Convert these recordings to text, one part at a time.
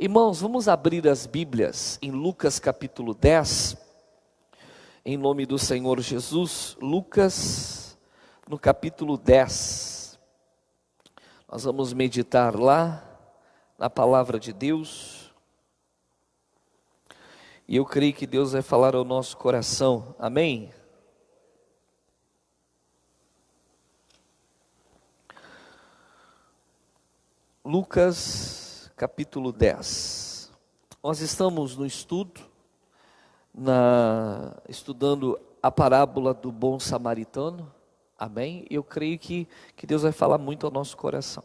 Irmãos, vamos abrir as Bíblias em Lucas capítulo 10, em nome do Senhor Jesus. Lucas, no capítulo 10, nós vamos meditar lá na palavra de Deus, e eu creio que Deus vai falar ao nosso coração, amém? Lucas capítulo 10, nós estamos no estudo, estudando a parábola do bom samaritano, amém? Eu creio que Deus vai falar muito ao nosso coração.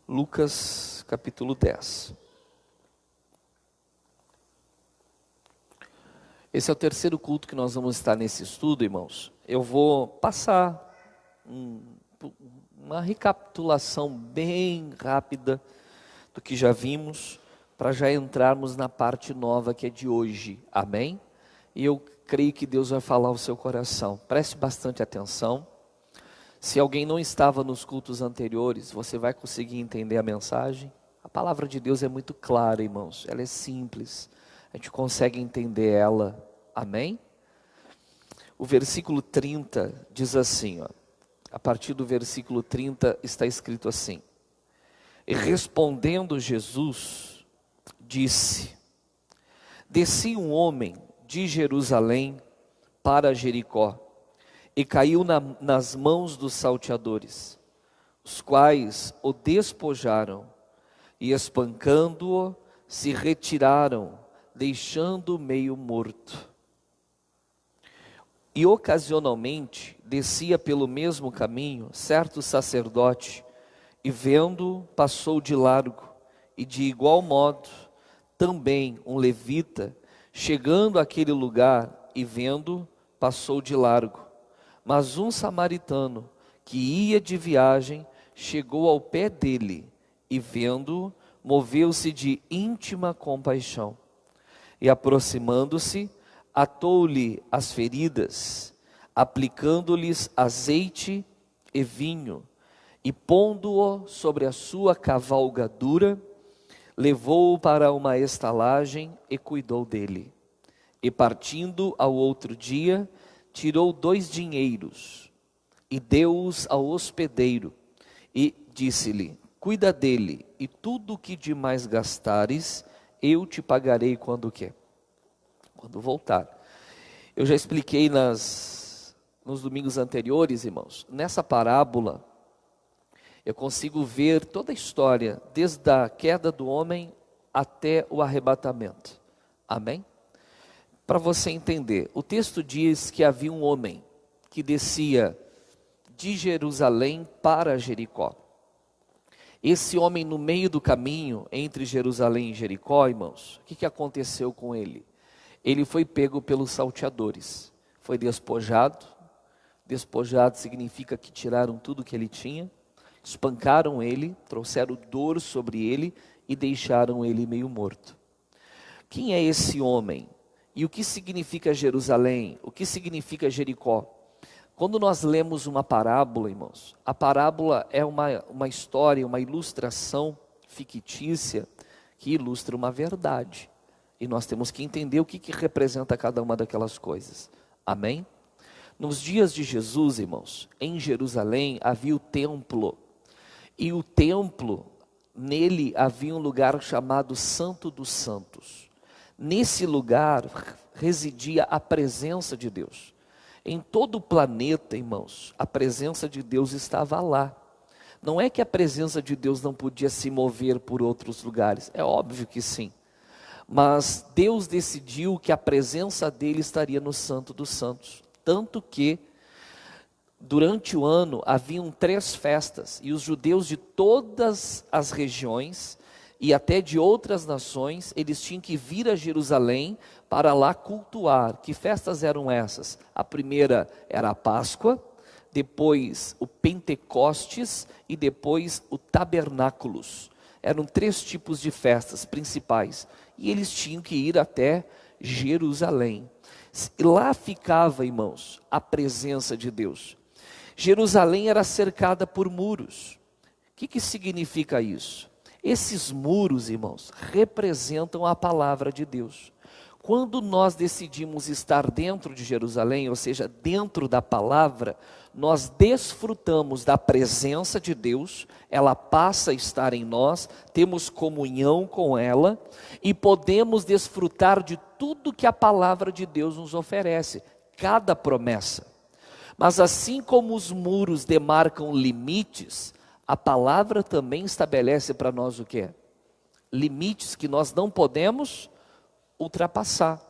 Lucas capítulo 10. Esse é o terceiro culto que nós vamos estar nesse estudo, irmãos. Eu vou passar uma recapitulação bem rápida do que já vimos, para já entrarmos na parte nova que é de hoje, amém? E eu creio que Deus vai falar ao seu coração. Preste bastante atenção. Se alguém não estava nos cultos anteriores, você vai conseguir entender a mensagem. A palavra de Deus é muito clara, irmãos. Ela é simples. A gente consegue entender ela. Amém? O versículo 30 diz assim, ó, a partir do versículo 30 está escrito assim: E respondendo Jesus, disse: Desci um homem de Jerusalém para Jericó, e caiu nas mãos dos salteadores, os quais o despojaram, e espancando-o, se retiraram, deixando-o meio morto. E ocasionalmente descia pelo mesmo caminho certo sacerdote, e vendo-o, passou de largo. E de igual modo, também um levita, chegando àquele lugar e vendo-o, passou de largo. Mas um samaritano, que ia de viagem, chegou ao pé dele, e vendo-o, moveu-se de íntima compaixão. E aproximando-se, atou-lhe as feridas, aplicando-lhes azeite e vinho, e pondo-o sobre a sua cavalgadura, levou-o para uma estalagem e cuidou dele. E partindo ao outro dia, tirou 2 dinheiros, e deu-os ao hospedeiro, e disse-lhe: Cuida dele, e tudo o que demais gastares, eu te pagarei quando voltar. Eu já expliquei nos domingos anteriores, irmãos, nessa parábola, eu consigo ver toda a história, desde a queda do homem até o arrebatamento, amém? Para você entender, o texto diz que havia um homem que descia de Jerusalém para Jericó. Esse homem, no meio do caminho entre Jerusalém e Jericó, irmãos, o que aconteceu com ele? Ele foi pego pelos salteadores, foi despojado. Despojado significa que tiraram tudo que ele tinha, espancaram ele, trouxeram dor sobre ele e deixaram ele meio morto. Quem é esse homem? E o que significa Jerusalém? O que significa Jericó? Quando nós lemos uma parábola, irmãos, a parábola é uma história, uma ilustração fictícia que ilustra uma verdade. E nós temos que entender o que representa cada uma daquelas coisas. Amém? Nos dias de Jesus, irmãos, em Jerusalém havia o templo. E o templo, nele havia um lugar chamado Santo dos Santos. Nesse lugar residia a presença de Deus. Em todo o planeta, irmãos, a presença de Deus estava lá. Não é que a presença de Deus não podia se mover por outros lugares, é óbvio que sim. Mas Deus decidiu que a presença dele estaria no Santo dos Santos. Tanto que, durante o ano, haviam 3 festas. E os judeus de todas as regiões, e até de outras nações, eles tinham que vir a Jerusalém para lá cultuar. Que festas eram essas? A primeira era a Páscoa, depois o Pentecostes e depois o Tabernáculos. Eram 3 tipos de festas principais. e eles tinham que ir até Jerusalém. E lá ficava, irmãos, a presença de Deus. Jerusalém era cercada por muros. O que significa isso? Esses muros, irmãos, representam a palavra de Deus. Quando nós decidimos estar dentro de Jerusalém, ou seja, dentro da palavra, nós desfrutamos da presença de Deus, ela passa a estar em nós, temos comunhão com ela e podemos desfrutar de tudo que a palavra de Deus nos oferece, cada promessa. Mas assim como os muros demarcam limites, a palavra também estabelece para nós o quê? Limites que nós não podemos ultrapassar.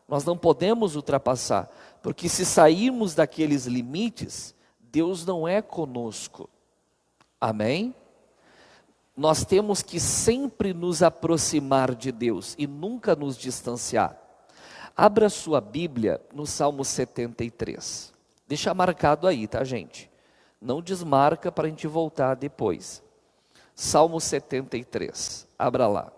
Nós não podemos ultrapassar, porque se sairmos daqueles limites, Deus não é conosco. Amém? Nós temos que sempre nos aproximar de Deus e nunca nos distanciar. Abra sua Bíblia no Salmo 73. Deixa marcado aí, tá, gente? Não desmarca para a gente voltar depois. Salmo 73. Abra lá.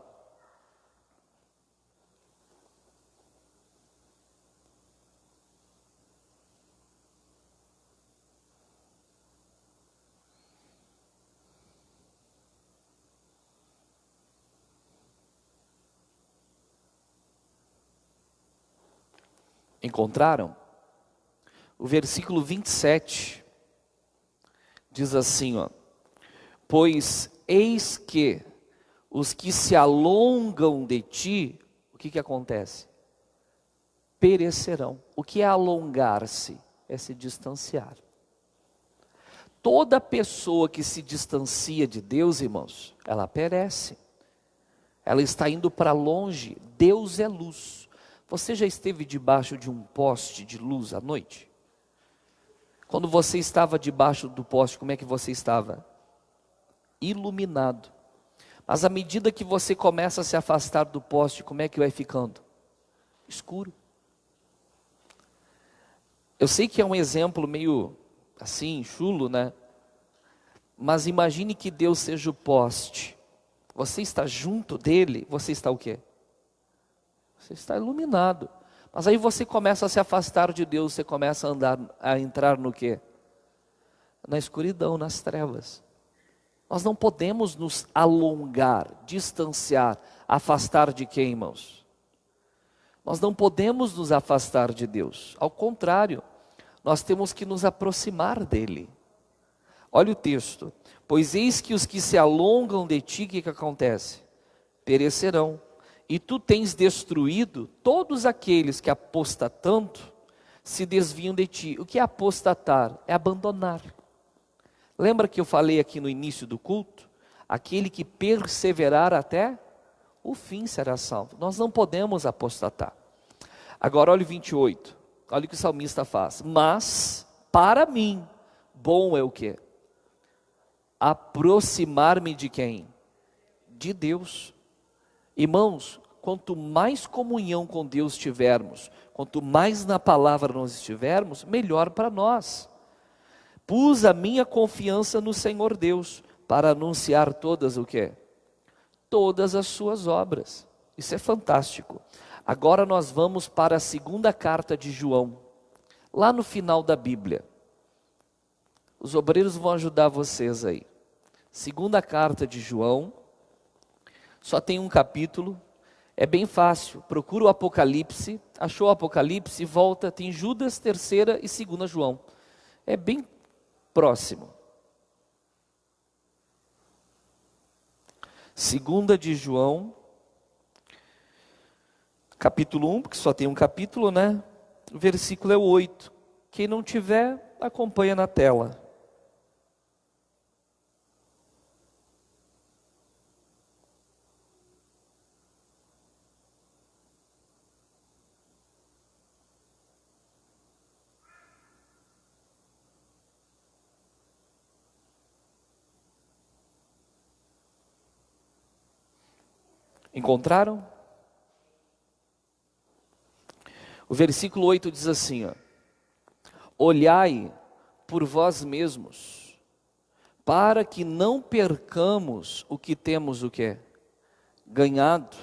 Encontraram? O versículo 27 diz assim, ó: pois eis que os que se alongam de ti, o que acontece? Perecerão. O que é alongar-se? É se distanciar. Toda pessoa que se distancia de Deus, irmãos, ela perece. Ela está indo para longe. Deus é luz. Você já esteve debaixo de um poste de luz à noite? Quando você estava debaixo do poste, como é que você estava? Iluminado. Mas à medida que você começa a se afastar do poste, como é que vai ficando? Escuro. Eu sei que é um exemplo meio assim, chulo, né? Mas imagine que Deus seja o poste. Você está junto dele, você está o quê? Você está iluminado. Mas aí você começa a se afastar de Deus, você começa a entrar no quê? Na escuridão, nas trevas. Nós não podemos nos alongar, distanciar, afastar de quem, irmãos? Nós não podemos nos afastar de Deus. Ao contrário, nós temos que nos aproximar dele. Olha o texto. Pois eis que os que se alongam de ti, o que acontece? Perecerão. E tu tens destruído todos aqueles que apostatando se desviam de ti. O que é apostatar? É abandonar. Lembra que eu falei aqui no início do culto? Aquele que perseverar até o fim será salvo. Nós não podemos apostatar. Agora olha o 28. Olha o que o salmista faz. Mas para mim, bom é o quê? Aproximar-me de quem? De Deus. Irmãos, quanto mais comunhão com Deus tivermos, quanto mais na palavra nós estivermos, melhor para nós. Pus a minha confiança no Senhor Deus, para anunciar todas o quê? Todas as suas obras. Isso é fantástico. Agora nós vamos para a segunda carta de João, lá no final da Bíblia. Os obreiros vão ajudar vocês aí. Segunda carta de João, só tem um capítulo, é bem fácil. Procura o Apocalipse, achou o Apocalipse, volta, tem Judas, terceira e segunda João. É bem próximo. Segunda de João, capítulo 1, porque só tem um capítulo, né? O versículo é o 8. Quem não tiver, acompanha na tela. Encontraram? O versículo 8 diz assim, ó: olhai por vós mesmos, para que não percamos o que temos o quê? Ganhado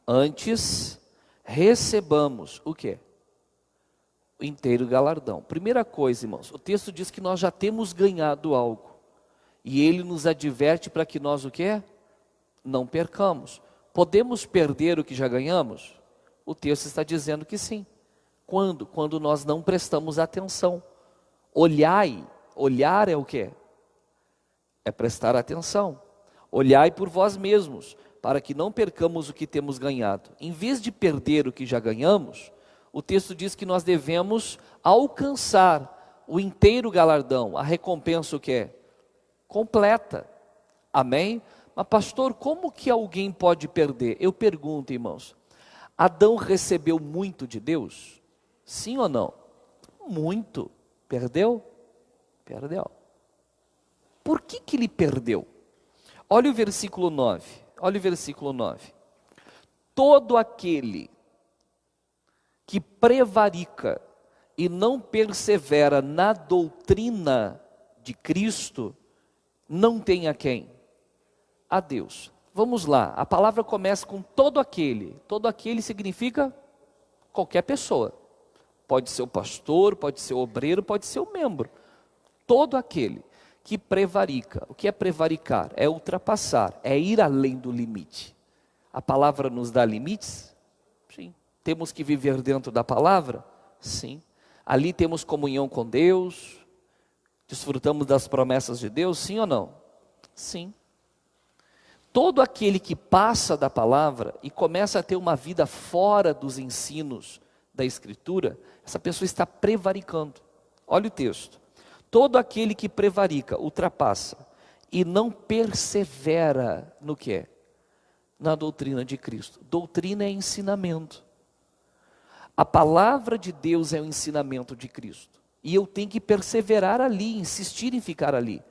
Antes, recebamos o quê? O inteiro galardão. Primeira coisa, irmãos, o texto diz que nós já temos ganhado algo. E ele nos adverte para que nós o quê? Não percamos. Podemos perder o que já ganhamos? O texto está dizendo que sim. Quando? Quando nós não prestamos atenção. Olhai, olhar é o quê? É prestar atenção. Olhai por vós mesmos, para que não percamos o que temos ganhado. Em vez de perder o que já ganhamos, o texto diz que nós devemos alcançar o inteiro galardão, a recompensa o que é? Completa. Amém? Mas pastor, como que alguém pode perder? Eu pergunto, irmãos, Adão recebeu muito de Deus? Sim ou não? Muito. Perdeu? Perdeu. Por que que ele perdeu? Olha o versículo 9. Olha o versículo 9. Todo aquele que prevarica e não persevera na doutrina de Cristo, não tem a quem? A Deus. Vamos lá, a palavra começa com todo aquele. Todo aquele significa qualquer pessoa. Pode ser o pastor, pode ser o obreiro, pode ser o membro. Todo aquele que prevarica. O que é prevaricar? É ultrapassar, é ir além do limite. A palavra nos dá limites? Sim. Temos que viver dentro da palavra? Sim. Ali temos comunhão com Deus, desfrutamos das promessas de Deus, sim ou não? Sim. Todo aquele que passa da palavra e começa a ter uma vida fora dos ensinos da Escritura, essa pessoa está prevaricando. Olha o texto. Todo aquele que prevarica, ultrapassa e não persevera no que é? Na doutrina de Cristo. Doutrina é ensinamento. A palavra de Deus é o ensinamento de Cristo. E eu tenho que perseverar ali, insistir em ficar ali.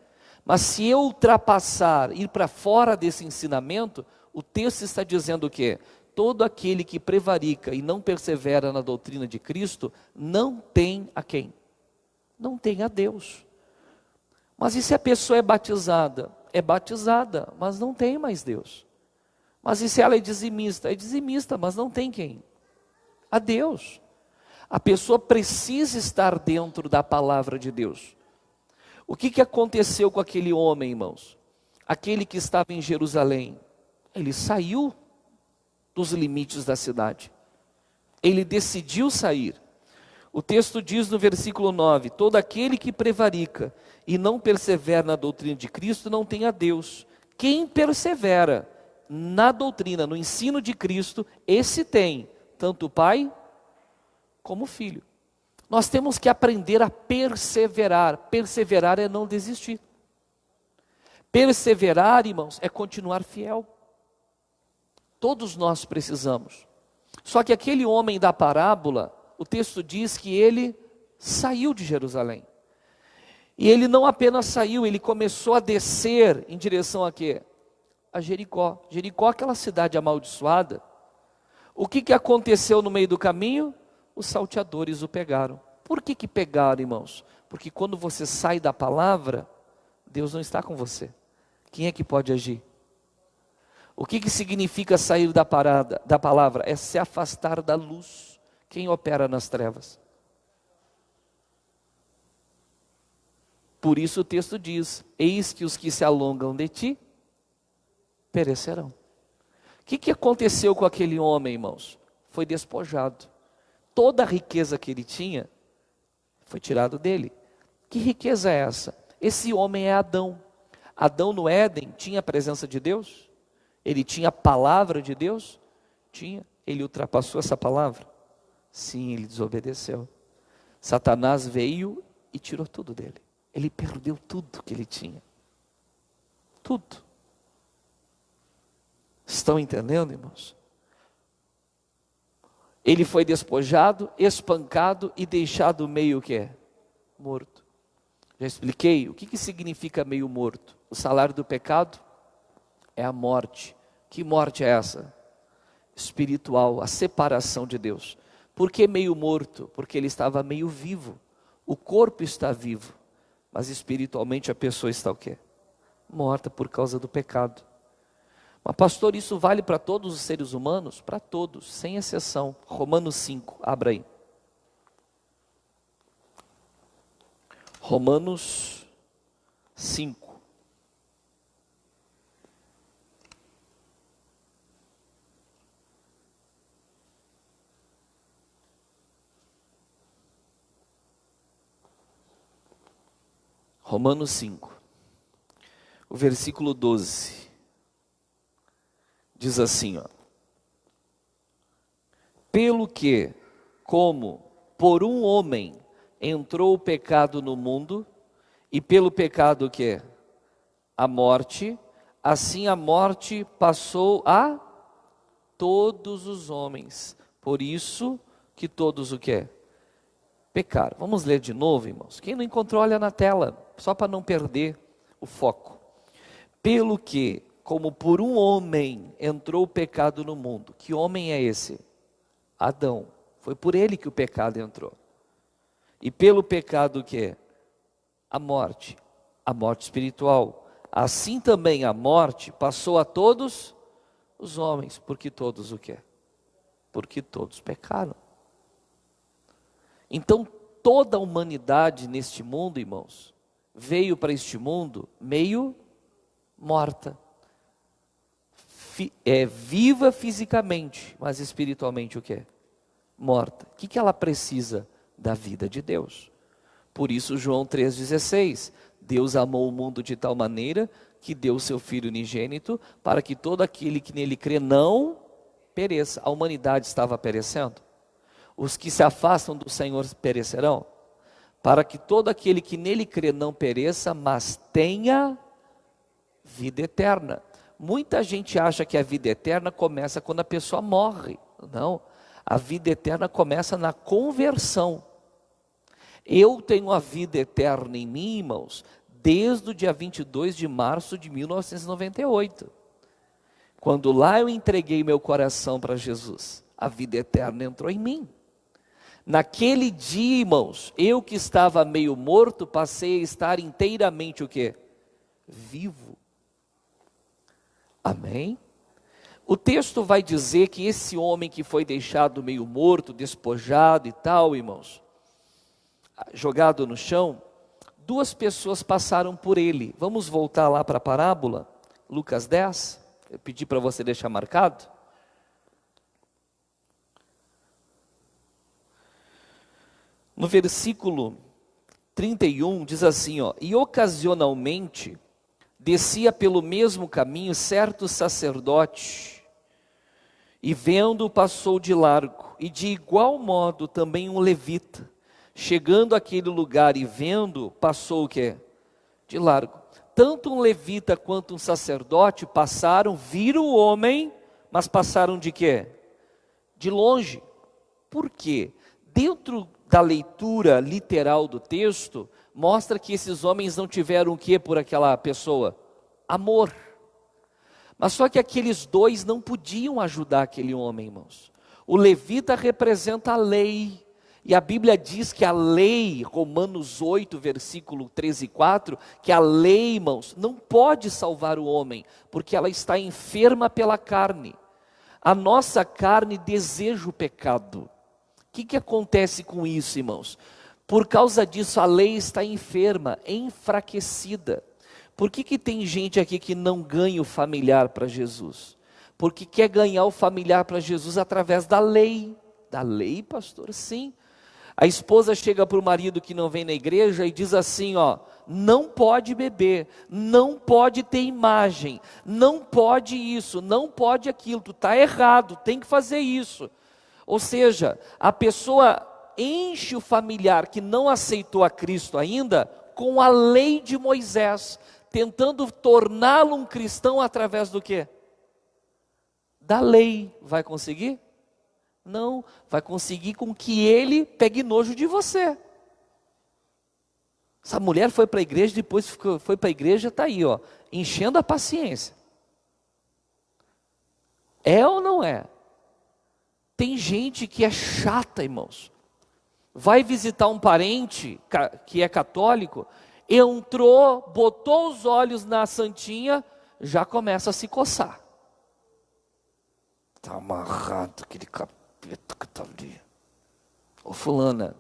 Mas se eu ultrapassar, ir para fora desse ensinamento, o texto está dizendo o quê? Todo aquele que prevarica e não persevera na doutrina de Cristo, não tem a quem? Não tem a Deus. Mas e se a pessoa é batizada? É batizada, mas não tem mais Deus. Mas e se ela é dizimista? É dizimista, mas não tem quem? A Deus. A pessoa precisa estar dentro da palavra de Deus. O que aconteceu com aquele homem, irmãos? Aquele que estava em Jerusalém, ele saiu dos limites da cidade. Ele decidiu sair. O texto diz no versículo 9, todo aquele que prevarica e não persevera na doutrina de Cristo não tem a Deus. Quem persevera na doutrina, no ensino de Cristo, esse tem tanto o Pai como o Filho. Nós temos que aprender a perseverar. Perseverar é não desistir. Perseverar, irmãos, é continuar fiel. Todos nós precisamos. Só que aquele homem da parábola, o texto diz que ele saiu de Jerusalém. E ele não apenas saiu, ele começou a descer em direção a quê? A Jericó. Jericó, aquela cidade amaldiçoada. O que aconteceu no meio do caminho? Os salteadores o pegaram. Por que pegaram, irmãos? Porque quando você sai da palavra, Deus não está com você. Quem é que pode agir? O que significa sair da palavra? É se afastar da luz. Quem opera nas trevas? Por isso o texto diz, eis que os que se alongam de ti, perecerão. O que aconteceu com aquele homem, irmãos? Foi despojado. Toda a riqueza que ele tinha, foi tirado dele. Que riqueza é essa? Esse homem é Adão. Adão no Éden tinha a presença de Deus? Ele tinha a palavra de Deus? Tinha. Ele ultrapassou essa palavra? Sim, ele desobedeceu. Satanás veio e tirou tudo dele. Ele perdeu tudo que ele tinha. Tudo. Estão entendendo, irmãos? Ele foi despojado, espancado e deixado meio que morto. Já expliquei o que significa meio morto. O salário do pecado é a morte. Que morte é essa? Espiritual, a separação de Deus. Por que meio morto? Porque ele estava meio vivo. O corpo está vivo, mas espiritualmente a pessoa está o quê? Morta por causa do pecado. Mas pastor, isso vale para todos os seres humanos? Para todos, sem exceção. Romanos 5, abra aí. Romanos 5. Romanos 5, o versículo 12, diz assim, ó: pelo que, como por um homem entrou o pecado no mundo, e pelo pecado que? A morte, assim a morte passou a todos os homens, por isso que todos o que? Pecaram. Vamos ler de novo, irmãos. Quem não encontrou, olha na tela, só para não perder o foco. Pelo que, como por um homem entrou o pecado no mundo. Que homem é esse? Adão. Foi por ele que o pecado entrou. E pelo pecado o que? A morte espiritual. Assim também a morte passou a todos os homens, porque todos o que? Porque todos pecaram. Então, toda a humanidade neste mundo, irmãos, veio para este mundo meio morta. Viva fisicamente, mas espiritualmente o quê? Morta. O que ela precisa? Da vida de Deus. Por isso, João 3,16, Deus amou o mundo de tal maneira que deu o seu Filho unigênito, para que todo aquele que nele crê não pereça. A humanidade estava perecendo. Os que se afastam do Senhor perecerão, para que todo aquele que nele crê não pereça, mas tenha vida eterna. Muita gente acha que a vida eterna começa quando a pessoa morre. Não, a vida eterna começa na conversão. Eu tenho a vida eterna em mim, irmãos, desde o dia 22 de março de 1998. Quando lá eu entreguei meu coração para Jesus, a vida eterna entrou em mim. Naquele dia, irmãos, eu que estava meio morto, passei a estar inteiramente o quê? Vivo. Amém? O texto vai dizer que esse homem que foi deixado meio morto, despojado e tal, irmãos, jogado no chão, duas pessoas passaram por ele. Vamos voltar lá para a parábola, Lucas 10, eu pedi para você deixar marcado. No versículo 31 diz assim, ó: e ocasionalmente descia pelo mesmo caminho certo sacerdote, e vendo passou de largo, e de igual modo também um levita, chegando àquele lugar e vendo, passou o quê? De largo. Tanto um levita quanto um sacerdote passaram, viram o homem, mas passaram de quê? De longe. Por quê? Dentro da leitura literal do texto, mostra que esses homens não tiveram o que por aquela pessoa? Amor. Mas só que aqueles dois não podiam ajudar aquele homem, irmãos. O levita representa a lei, e a Bíblia diz que a lei, Romanos 8, versículo 13 e 4, que a lei, irmãos, não pode salvar o homem, porque ela está enferma pela carne. A nossa carne deseja o pecado. O que acontece com isso, irmãos? Por causa disso, a lei está enferma, enfraquecida. Por que tem gente aqui que não ganha o familiar para Jesus? Porque quer ganhar o familiar para Jesus através da lei. Da lei, pastor? Sim. A esposa chega para o marido que não vem na igreja e diz assim, ó: não pode beber, não pode ter imagem, não pode isso, não pode aquilo, tu está errado, tem que fazer isso. Ou seja, a pessoa enche o familiar que não aceitou a Cristo ainda com a lei de Moisés, tentando torná-lo um cristão através do quê? Da lei. Vai conseguir? Não, vai conseguir com que ele pegue nojo de você. Essa mulher foi para a igreja, depois foi para a igreja, está aí, ó, enchendo a paciência. É ou não é? Tem gente que é chata, irmãos. Vai visitar um parente que é católico, entrou, botou os olhos na santinha, já começa a se coçar. Está amarrado aquele capeta que está ali. Ô fulana,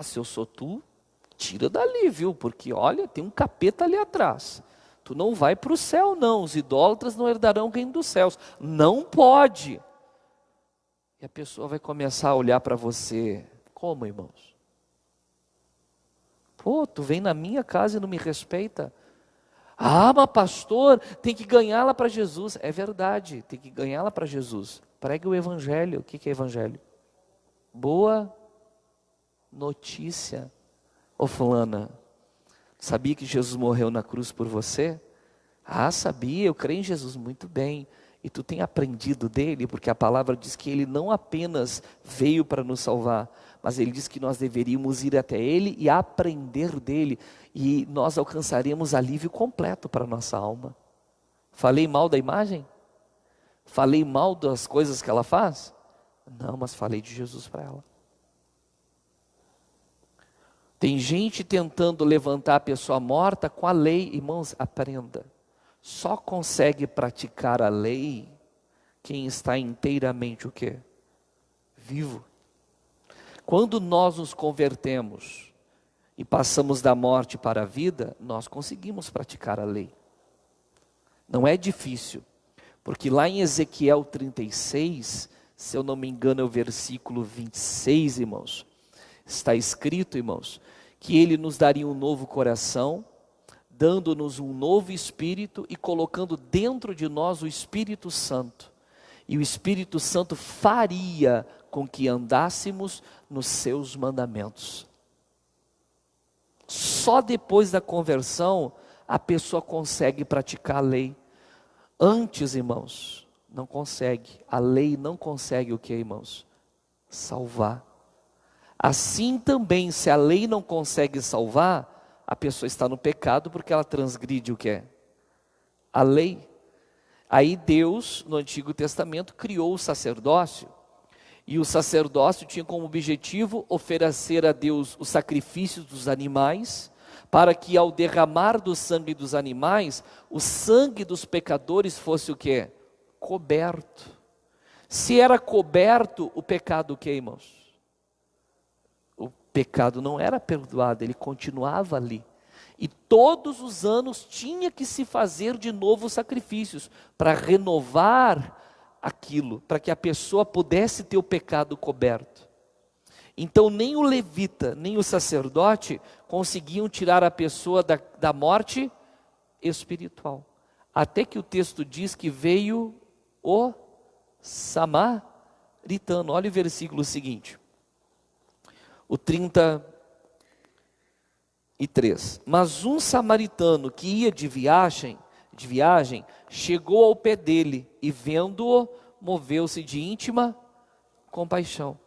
se eu sou tu, tira dali, viu? Porque olha, tem um capeta ali atrás. Tu não vai para o céu não, os idólatras não herdarão o reino dos céus. Não pode. E a pessoa vai começar a olhar para você. Como, irmãos? Pô, tu vem na minha casa e não me respeita? Mas pastor, tem que ganhá-la para Jesus. É verdade, tem que ganhá-la para Jesus. Pregue o evangelho. O que é evangelho? Boa notícia. Ô fulana, sabia que Jesus morreu na cruz por você? Sabia, eu creio em Jesus. Muito bem. E tu tem aprendido dele, porque a palavra diz que ele não apenas veio para nos salvar, mas ele diz que nós deveríamos ir até ele e aprender dele, e nós alcançaremos alívio completo para a nossa alma. Falei mal da imagem? Falei mal das coisas que ela faz? Não, mas falei de Jesus para ela. Tem gente tentando levantar a pessoa morta com a lei. Irmãos, aprenda. Só consegue praticar a lei quem está inteiramente o quê? Vivo. Quando nós nos convertemos e passamos da morte para a vida, nós conseguimos praticar a lei. Não é difícil, porque lá em Ezequiel 36, se eu não me engano é o versículo 26, irmãos, está escrito, irmãos, que ele nos daria um novo coração, dando-nos um novo espírito e colocando dentro de nós o Espírito Santo. E o Espírito Santo faria com que andássemos nos seus mandamentos. Só depois da conversão a pessoa consegue praticar a lei. Antes, irmãos, não consegue. A lei não consegue o que, irmãos? Salvar. Assim também, se a lei não consegue salvar, a pessoa está no pecado porque ela transgride o que é? A lei. Aí Deus, no Antigo Testamento, criou o sacerdócio. E o sacerdócio tinha como objetivo oferecer a Deus os sacrifícios dos animais, para que ao derramar do sangue dos animais, o sangue dos pecadores fosse o que? Coberto. Se era coberto, o pecado o que, irmãos? O pecado não era perdoado, ele continuava ali. E todos os anos tinha que se fazer de novo sacrifícios, para renovar aquilo, para que a pessoa pudesse ter o pecado coberto. Então nem o levita, nem o sacerdote conseguiam tirar a pessoa da morte espiritual. Até que o texto diz que veio o samaritano. Olha o versículo seguinte. O 33. Mas um samaritano que ia de viagem, chegou ao pé dele e vendo-o, moveu-se de íntima compaixão.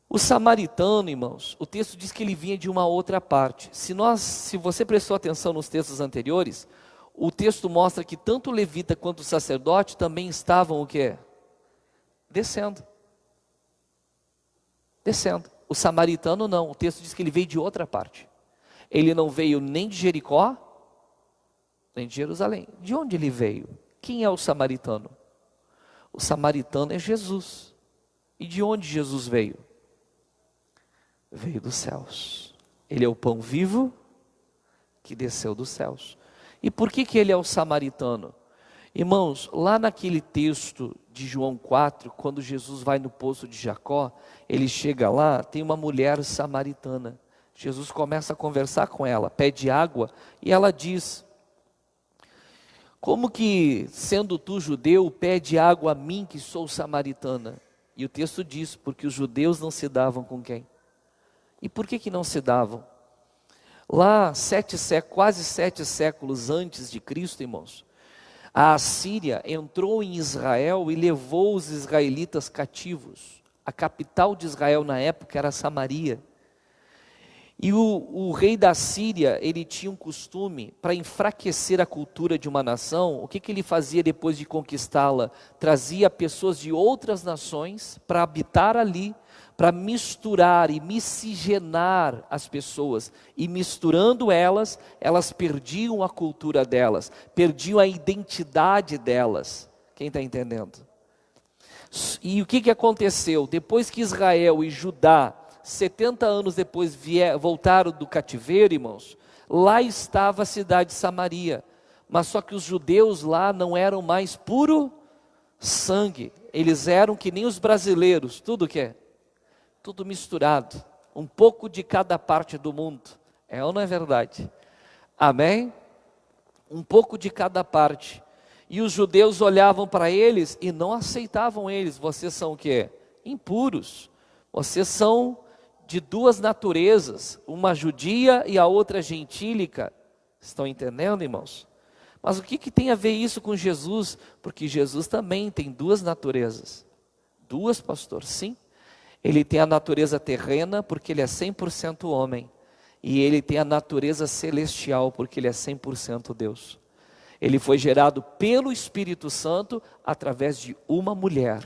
O samaritano, irmãos, o texto diz que ele vinha de uma outra parte. Se você prestou atenção nos textos anteriores, o texto mostra que tanto o levita quanto o sacerdote também estavam o quê? Descendo. O samaritano não, o texto diz que ele veio de outra parte. Ele não veio nem de Jericó, nem de Jerusalém. De onde ele veio? Quem é o samaritano? O samaritano é Jesus. E de onde Jesus veio? Veio dos céus. Ele é o pão vivo que desceu dos céus. E por que ele é o samaritano? Irmãos, lá naquele texto de João 4, quando Jesus vai no poço de Jacó, ele chega lá, tem uma mulher samaritana. Jesus começa a conversar com ela, pede água, e ela diz: como que, sendo tu judeu, pede água a mim que sou samaritana? E o texto diz, porque os judeus não se davam com quem? E por que não se davam? Lá, quase 7 séculos antes de Cristo, irmãos, a Assíria entrou em Israel e levou os israelitas cativos. A capital de Israel na época era Samaria. E o rei da Síria, ele tinha um costume, para enfraquecer a cultura de uma nação, o que ele fazia depois de conquistá-la? Trazia pessoas de outras nações para habitar ali, para misturar e miscigenar as pessoas. E misturando elas perdiam a cultura delas, perdiam a identidade delas. Quem está entendendo? E o que aconteceu? Depois que Israel e Judá, 70 anos depois, voltaram do cativeiro, irmãos, lá estava a cidade de Samaria. Mas só que os judeus lá não eram mais puro sangue. Eles eram que nem os brasileiros, tudo que é? Tudo misturado. Um pouco de cada parte do mundo. É ou não é verdade? Amém? Um pouco de cada parte. E os judeus olhavam para eles e não aceitavam eles. Vocês são o quê? Impuros. Vocês são de duas naturezas, uma judia e a outra gentílica. Estão entendendo, irmãos? Mas o que tem a ver isso com Jesus? Porque Jesus também tem duas naturezas. Duas, pastor? Sim. Ele tem a natureza terrena, porque ele é 100% homem. E ele tem a natureza celestial, porque ele é 100% Deus. Ele foi gerado pelo Espírito Santo através de uma mulher.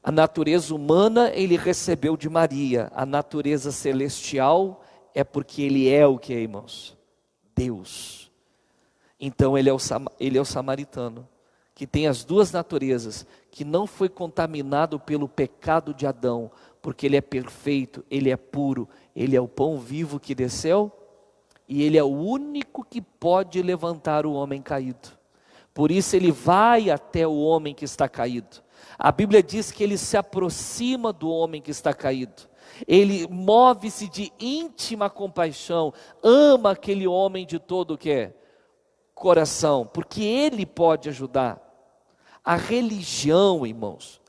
A natureza humana ele recebeu de Maria. A natureza celestial é porque ele é o que, irmãos? Deus. Então ele é o samaritano, que tem as duas naturezas, que não foi contaminado pelo pecado de Adão, porque ele é perfeito, ele é puro, ele é o pão vivo que desceu, e ele é o único que pode levantar o homem caído. Por isso ele vai até o homem que está caído. A Bíblia diz que ele se aproxima do homem que está caído. Ele move-se de íntima compaixão, ama aquele homem de todo o que é coração, porque ele pode ajudar. A religião, irmãos,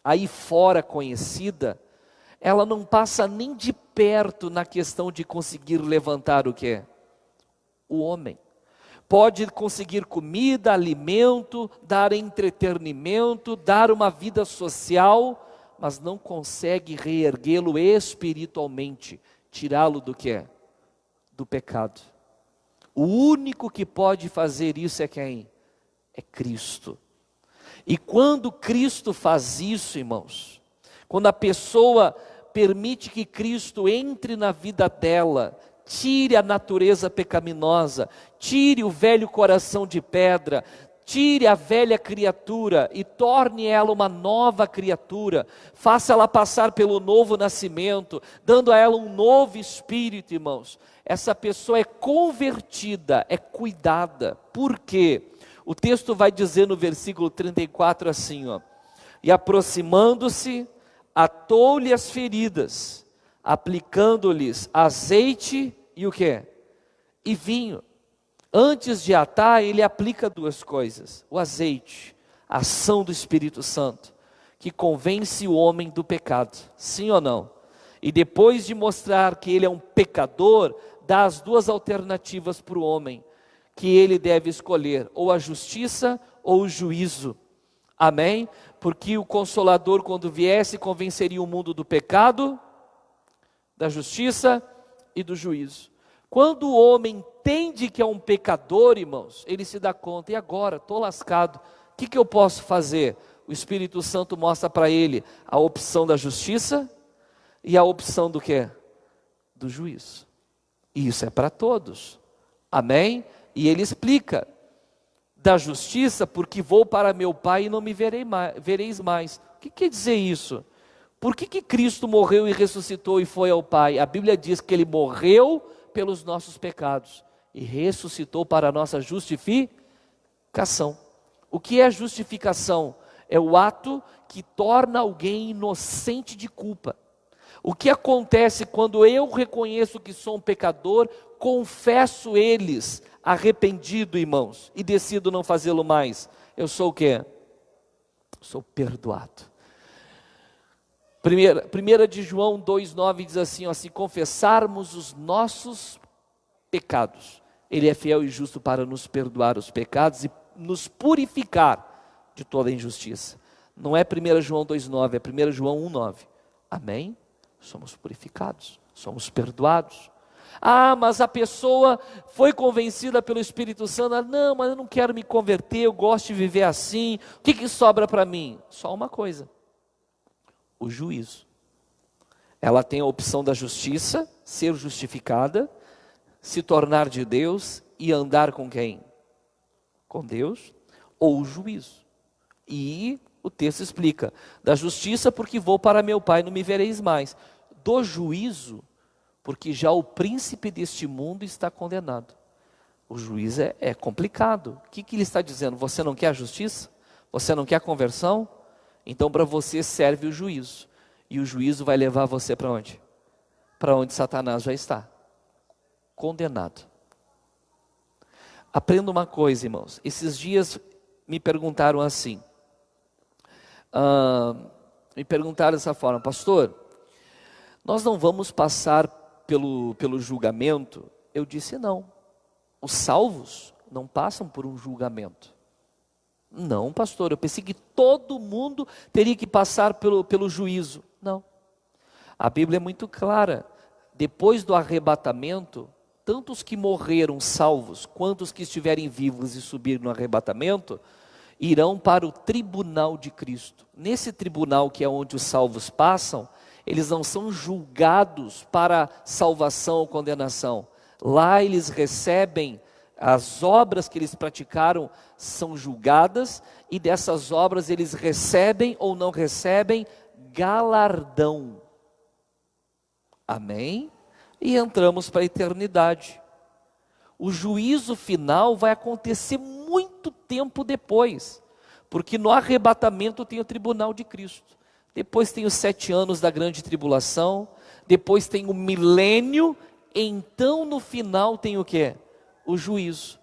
aí fora conhecida, ela não passa nem de perto na questão de conseguir levantar o que é? O homem. Pode conseguir comida, alimento, dar entretenimento, dar uma vida social, mas não consegue reerguê-lo espiritualmente, tirá-lo do que é? Do pecado. O único que pode fazer isso é quem? É Cristo. E quando Cristo faz isso, irmãos, quando a pessoa permite que Cristo entre na vida dela, tire a natureza pecaminosa, tire o velho coração de pedra, tire a velha criatura e torne ela uma nova criatura, faça ela passar pelo novo nascimento, dando a ela um novo espírito, irmãos. Essa pessoa é convertida, é cuidada. Por quê? O texto vai dizer no versículo 34 assim, ó: e aproximando-se, atou-lhe as feridas, aplicando-lhes azeite e o quê? E vinho. Antes de atar, ele aplica duas coisas: o azeite, a ação do Espírito Santo, que convence o homem do pecado, sim ou não? E depois de mostrar que ele é um pecador, dá as duas alternativas para o homem, que ele deve escolher, ou a justiça ou o juízo. Amém? Porque o Consolador, quando viesse, convenceria o mundo do pecado, da justiça e do juízo. Quando o homem entende que é um pecador, irmãos, ele se dá conta: e agora? Estou lascado, o que eu posso fazer? O Espírito Santo mostra para ele a opção da justiça e a opção do quê? Do juízo. E isso é para todos. Amém? E ele explica: da justiça, porque vou para meu Pai e não me vereis mais. O que quer dizer isso? Por que Cristo morreu e ressuscitou e foi ao Pai? A Bíblia diz que ele morreu pelos nossos pecados e ressuscitou para a nossa justificação. O que é justificação? É o ato que torna alguém inocente de culpa. O que acontece quando eu reconheço que sou um pecador, confesso eles, arrependido, irmãos, e decido não fazê-lo mais? Eu sou o quê? Sou perdoado. 1 de João 2,9 diz assim, ó: se confessarmos os nossos pecados, Ele é fiel e justo para nos perdoar os pecados e nos purificar de toda injustiça. Não é 1 João 2,9, é 1 João 1,9. Amém? Somos purificados, somos perdoados. Ah, mas a pessoa foi convencida pelo Espírito Santo: não, mas eu não quero me converter, eu gosto de viver assim. O que sobra para mim? Só uma coisa: o juízo. Ela tem a opção da justiça, ser justificada, se tornar de Deus e andar com quem? Com Deus, ou o juízo. E O texto explica: da justiça, porque vou para meu Pai, não me vereis mais. Do juízo, porque já o príncipe deste mundo está condenado. O juiz é complicado. O que ele está dizendo? Você não quer a justiça? Você não quer a conversão? Então para você serve o juízo. E o juízo vai levar você para onde? Para onde Satanás já está. Condenado. Aprenda uma coisa, irmãos. Esses dias me perguntaram assim. Me perguntaram dessa forma: pastor, nós não vamos passar pelo julgamento? Eu disse: não. Os salvos não passam por um julgamento. Não, pastor, eu pensei que todo mundo teria que passar pelo juízo. Não. A Bíblia é muito clara. Depois do arrebatamento, tanto os que morreram salvos, quanto os que estiverem vivos e subirem no arrebatamento, irão para o tribunal de Cristo. Nesse tribunal, que é onde os salvos passam, eles não são julgados para salvação ou condenação. Lá eles recebem, as obras que eles praticaram são julgadas, e dessas obras eles recebem ou não recebem galardão. Amém? E entramos para a eternidade. O juízo final vai acontecer muito tempo depois, porque no arrebatamento tem o tribunal de Cristo, depois tem os 7 anos da grande tribulação, depois tem o milênio, então no final tem o que? O juízo.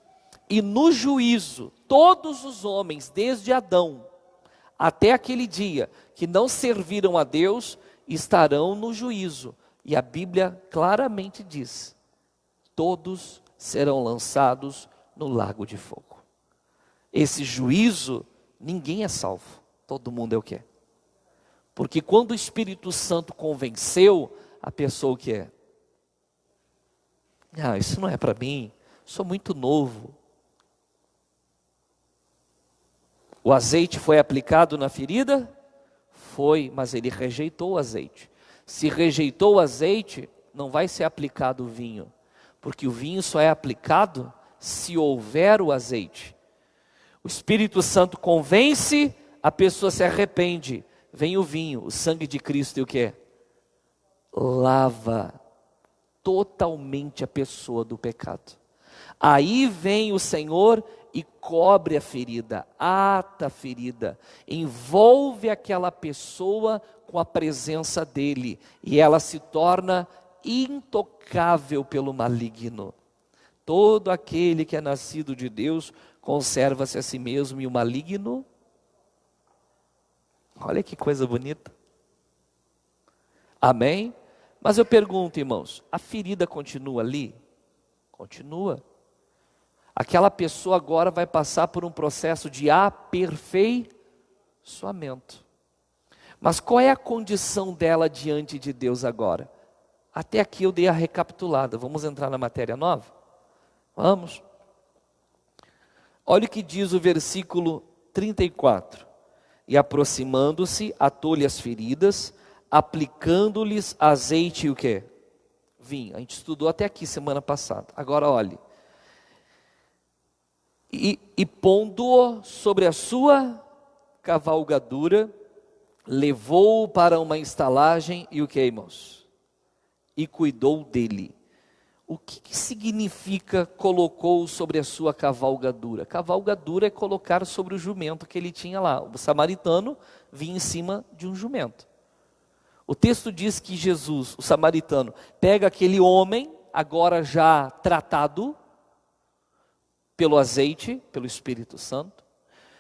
E no juízo, todos os homens, desde Adão até aquele dia, que não serviram a Deus, estarão no juízo. E a Bíblia claramente diz: todos serão lançados no lago de fogo. Esse juízo, ninguém é salvo. Todo mundo é o quê? Porque quando o Espírito Santo convenceu a pessoa o que é? Isso não é para mim, sou muito novo. O azeite foi aplicado na ferida? Foi, mas ele rejeitou o azeite. Se rejeitou o azeite, não vai ser aplicado o vinho, porque o vinho só é aplicado se houver o azeite. O Espírito Santo convence, a pessoa se arrepende, vem o vinho, o sangue de Cristo, e o que é? Lava totalmente a pessoa do pecado. Aí vem o Senhor e cobre a ferida, ata a ferida, envolve aquela pessoa com a presença dele, e ela se torna intocável pelo maligno. Todo aquele que é nascido de Deus conserva-se a si mesmo, e o maligno, olha que coisa bonita. Amém? Mas eu pergunto, irmãos, a ferida continua ali? Continua. Aquela pessoa agora vai passar por um processo de aperfeiçoamento. Mas qual é a condição dela diante de Deus agora? Até aqui eu dei a recapitulada. Vamos entrar na matéria nova? Vamos. Olha o que diz o versículo 34. E aproximando-se, atou-lhe as feridas, aplicando-lhes azeite e o quê? Vinho. A gente estudou até aqui semana passada. Agora olhe. E pondo-o sobre a sua cavalgadura, levou-o para uma estalagem e o que, irmãos? E cuidou dele. O que significa colocou sobre a sua cavalgadura? Cavalgadura é colocar sobre o jumento que ele tinha lá. O samaritano vinha em cima de um jumento. O texto diz que Jesus, o samaritano, pega aquele homem, agora já tratado, pelo azeite, pelo Espírito Santo,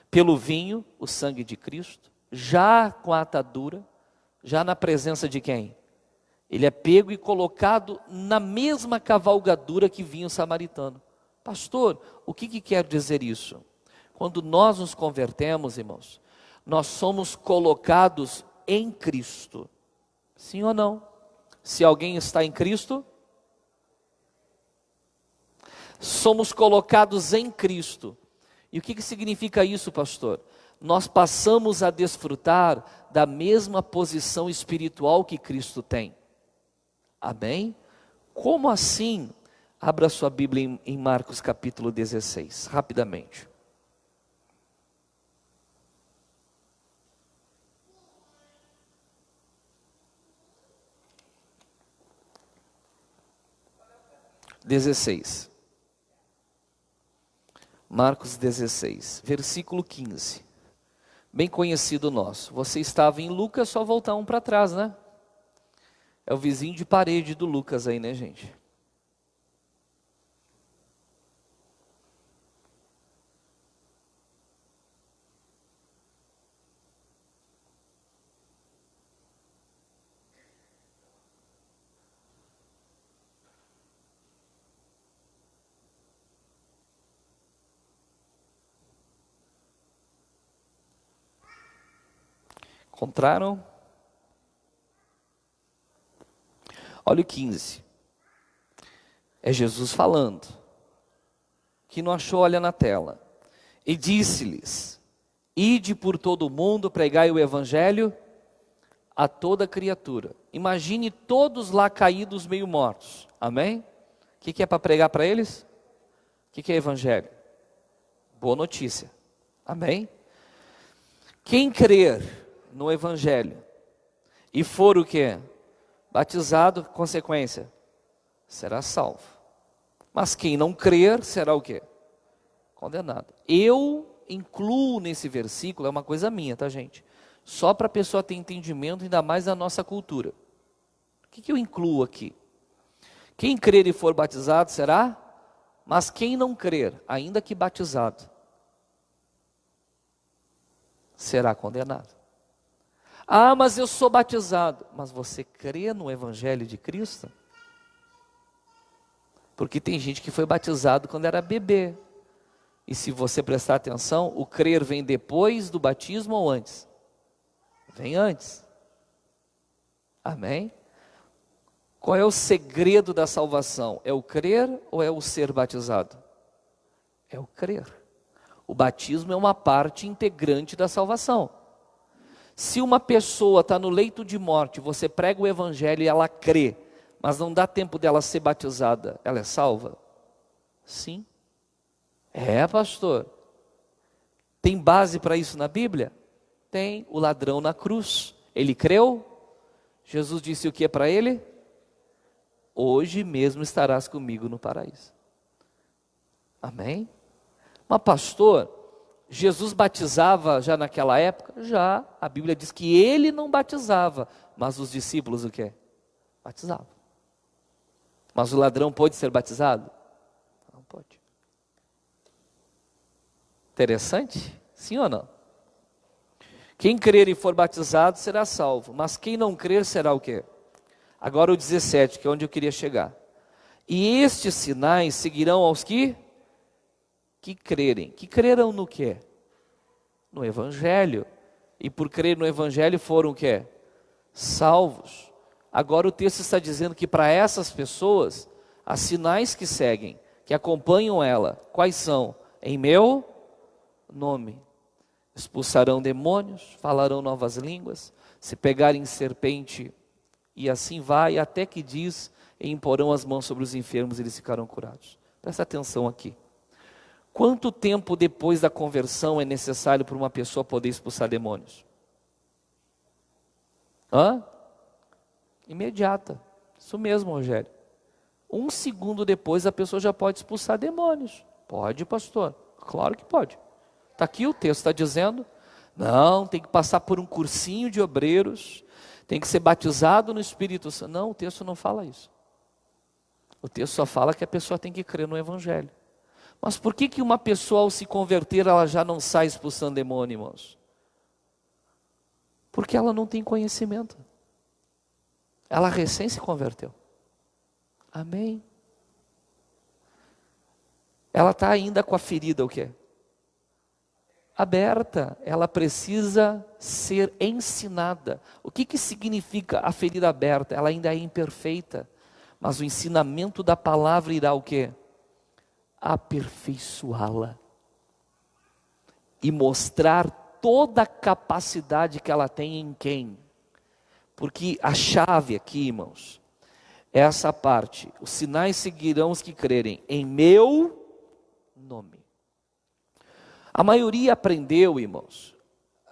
pelo vinho, o sangue de Cristo, já com a atadura, já na presença de quem? Ele é pego e colocado na mesma cavalgadura que vinha o samaritano. Pastor, o que quer dizer isso? Quando nós nos convertemos, irmãos, nós somos colocados em Cristo. Sim ou não? Se alguém está em Cristo, somos colocados em Cristo. E o que significa isso, pastor? Nós passamos a desfrutar da mesma posição espiritual que Cristo tem. Amém? Como assim? Abra sua Bíblia em Marcos capítulo 16, rapidamente. 16. Marcos 16, versículo 15. Bem conhecido nosso. Você estava em Lucas, só voltar um para trás, né? É o vizinho de parede do Lucas aí, né, gente? Encontraram? Olha o 15. É Jesus falando. Que não achou, olha na tela. E disse-lhes: ide por todo o mundo, pregai o evangelho a toda criatura. Imagine todos lá caídos, meio mortos. Amém? O que é para pregar para eles? O que é evangelho? Boa notícia. Amém? Quem crer no evangelho e for o quê? Batizado, consequência, será salvo. Mas quem não crer, será o quê? Condenado. Eu incluo nesse versículo, é uma coisa minha, tá, gente? Só para a pessoa ter entendimento, ainda mais da nossa cultura. O que eu incluo aqui? Quem crer e for batizado será, mas quem não crer, ainda que batizado, será condenado. Ah, mas eu sou batizado. Mas você crê no Evangelho de Cristo? Porque tem gente que foi batizado quando era bebê. E se você prestar atenção, o crer vem depois do batismo ou antes? Vem antes. Amém? Qual é o segredo da salvação? É o crer ou é o ser batizado? É o crer. O batismo é uma parte integrante da salvação. Se uma pessoa está no leito de morte, você prega o evangelho e ela crê, mas não dá tempo dela ser batizada, ela é salva? Sim. É, pastor. Tem base para isso na Bíblia? Tem. O ladrão na cruz, ele creu? Jesus disse o que para ele? Hoje mesmo estarás comigo no paraíso. Amém? Mas pastor, Jesus batizava já naquela época? Já. A Bíblia diz que ele não batizava, mas os discípulos o quê? Batizavam. Mas o ladrão pode ser batizado? Não pode. Interessante? Sim ou não? Quem crer e for batizado será salvo, mas quem não crer será o quê? Agora o 17, que é onde eu queria chegar. E estes sinais seguirão aos que crerem. Que crerão no quê? No Evangelho. E por crer no Evangelho foram o quê? Salvos. Agora o texto está dizendo que para essas pessoas, há sinais que seguem, que acompanham ela. Quais são? Em meu nome. Expulsarão demônios, falarão novas línguas, se pegarem serpente, e assim vai, até que diz, e imporão as mãos sobre os enfermos e eles ficarão curados. Presta atenção aqui. Quanto tempo depois da conversão é necessário para uma pessoa poder expulsar demônios? Imediata. Isso mesmo, Rogério. 1 segundo depois a pessoa já pode expulsar demônios. Pode, pastor? Claro que pode. Está aqui o texto, está dizendo, não, tem que passar por um cursinho de obreiros, tem que ser batizado no Espírito Santo. Não, o texto não fala isso. O texto só fala que a pessoa tem que crer no Evangelho. Mas por que uma pessoa ao se converter, ela já não sai expulsando demônio, irmãos? Porque ela não tem conhecimento. Ela recém se converteu. Amém? Ela está ainda com a ferida, o quê? Aberta, ela precisa ser ensinada. O que significa a ferida aberta? Ela ainda é imperfeita, mas o ensinamento da palavra irá o quê? Aperfeiçoá-la e mostrar toda a capacidade que ela tem em quem? Porque a chave aqui, irmãos, é essa parte. Os sinais seguirão os que crerem em meu nome. A maioria aprendeu, irmãos,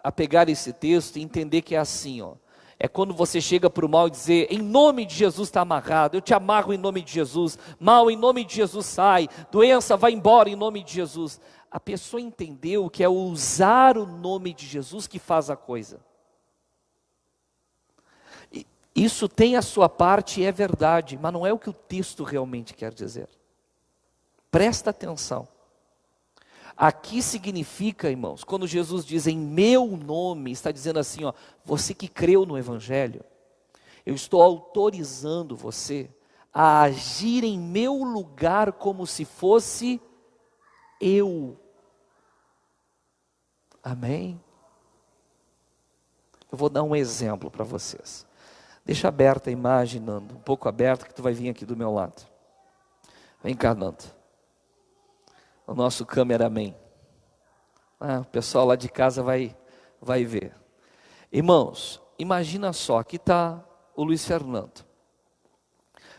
a pegar esse texto e entender que é assim, é quando você chega para o mal e dizer, em nome de Jesus está amarrado, eu te amarro em nome de Jesus, mal em nome de Jesus sai, doença vai embora em nome de Jesus. A pessoa entendeu que é usar o nome de Jesus que faz a coisa. Isso tem a sua parte e é verdade, mas não é o que o texto realmente quer dizer. Presta atenção. Aqui significa, irmãos, quando Jesus diz em meu nome, está dizendo assim, ó, você que creu no Evangelho, eu estou autorizando você a agir em meu lugar como se fosse eu. Amém? Eu vou dar um exemplo para vocês. Deixa aberta a imagem, Nando, um pouco aberta, que tu vai vir aqui do meu lado. Vem cá, Nando. O nosso cameraman. O pessoal lá de casa vai ver. Irmãos, imagina só, aqui está o Luiz Fernando.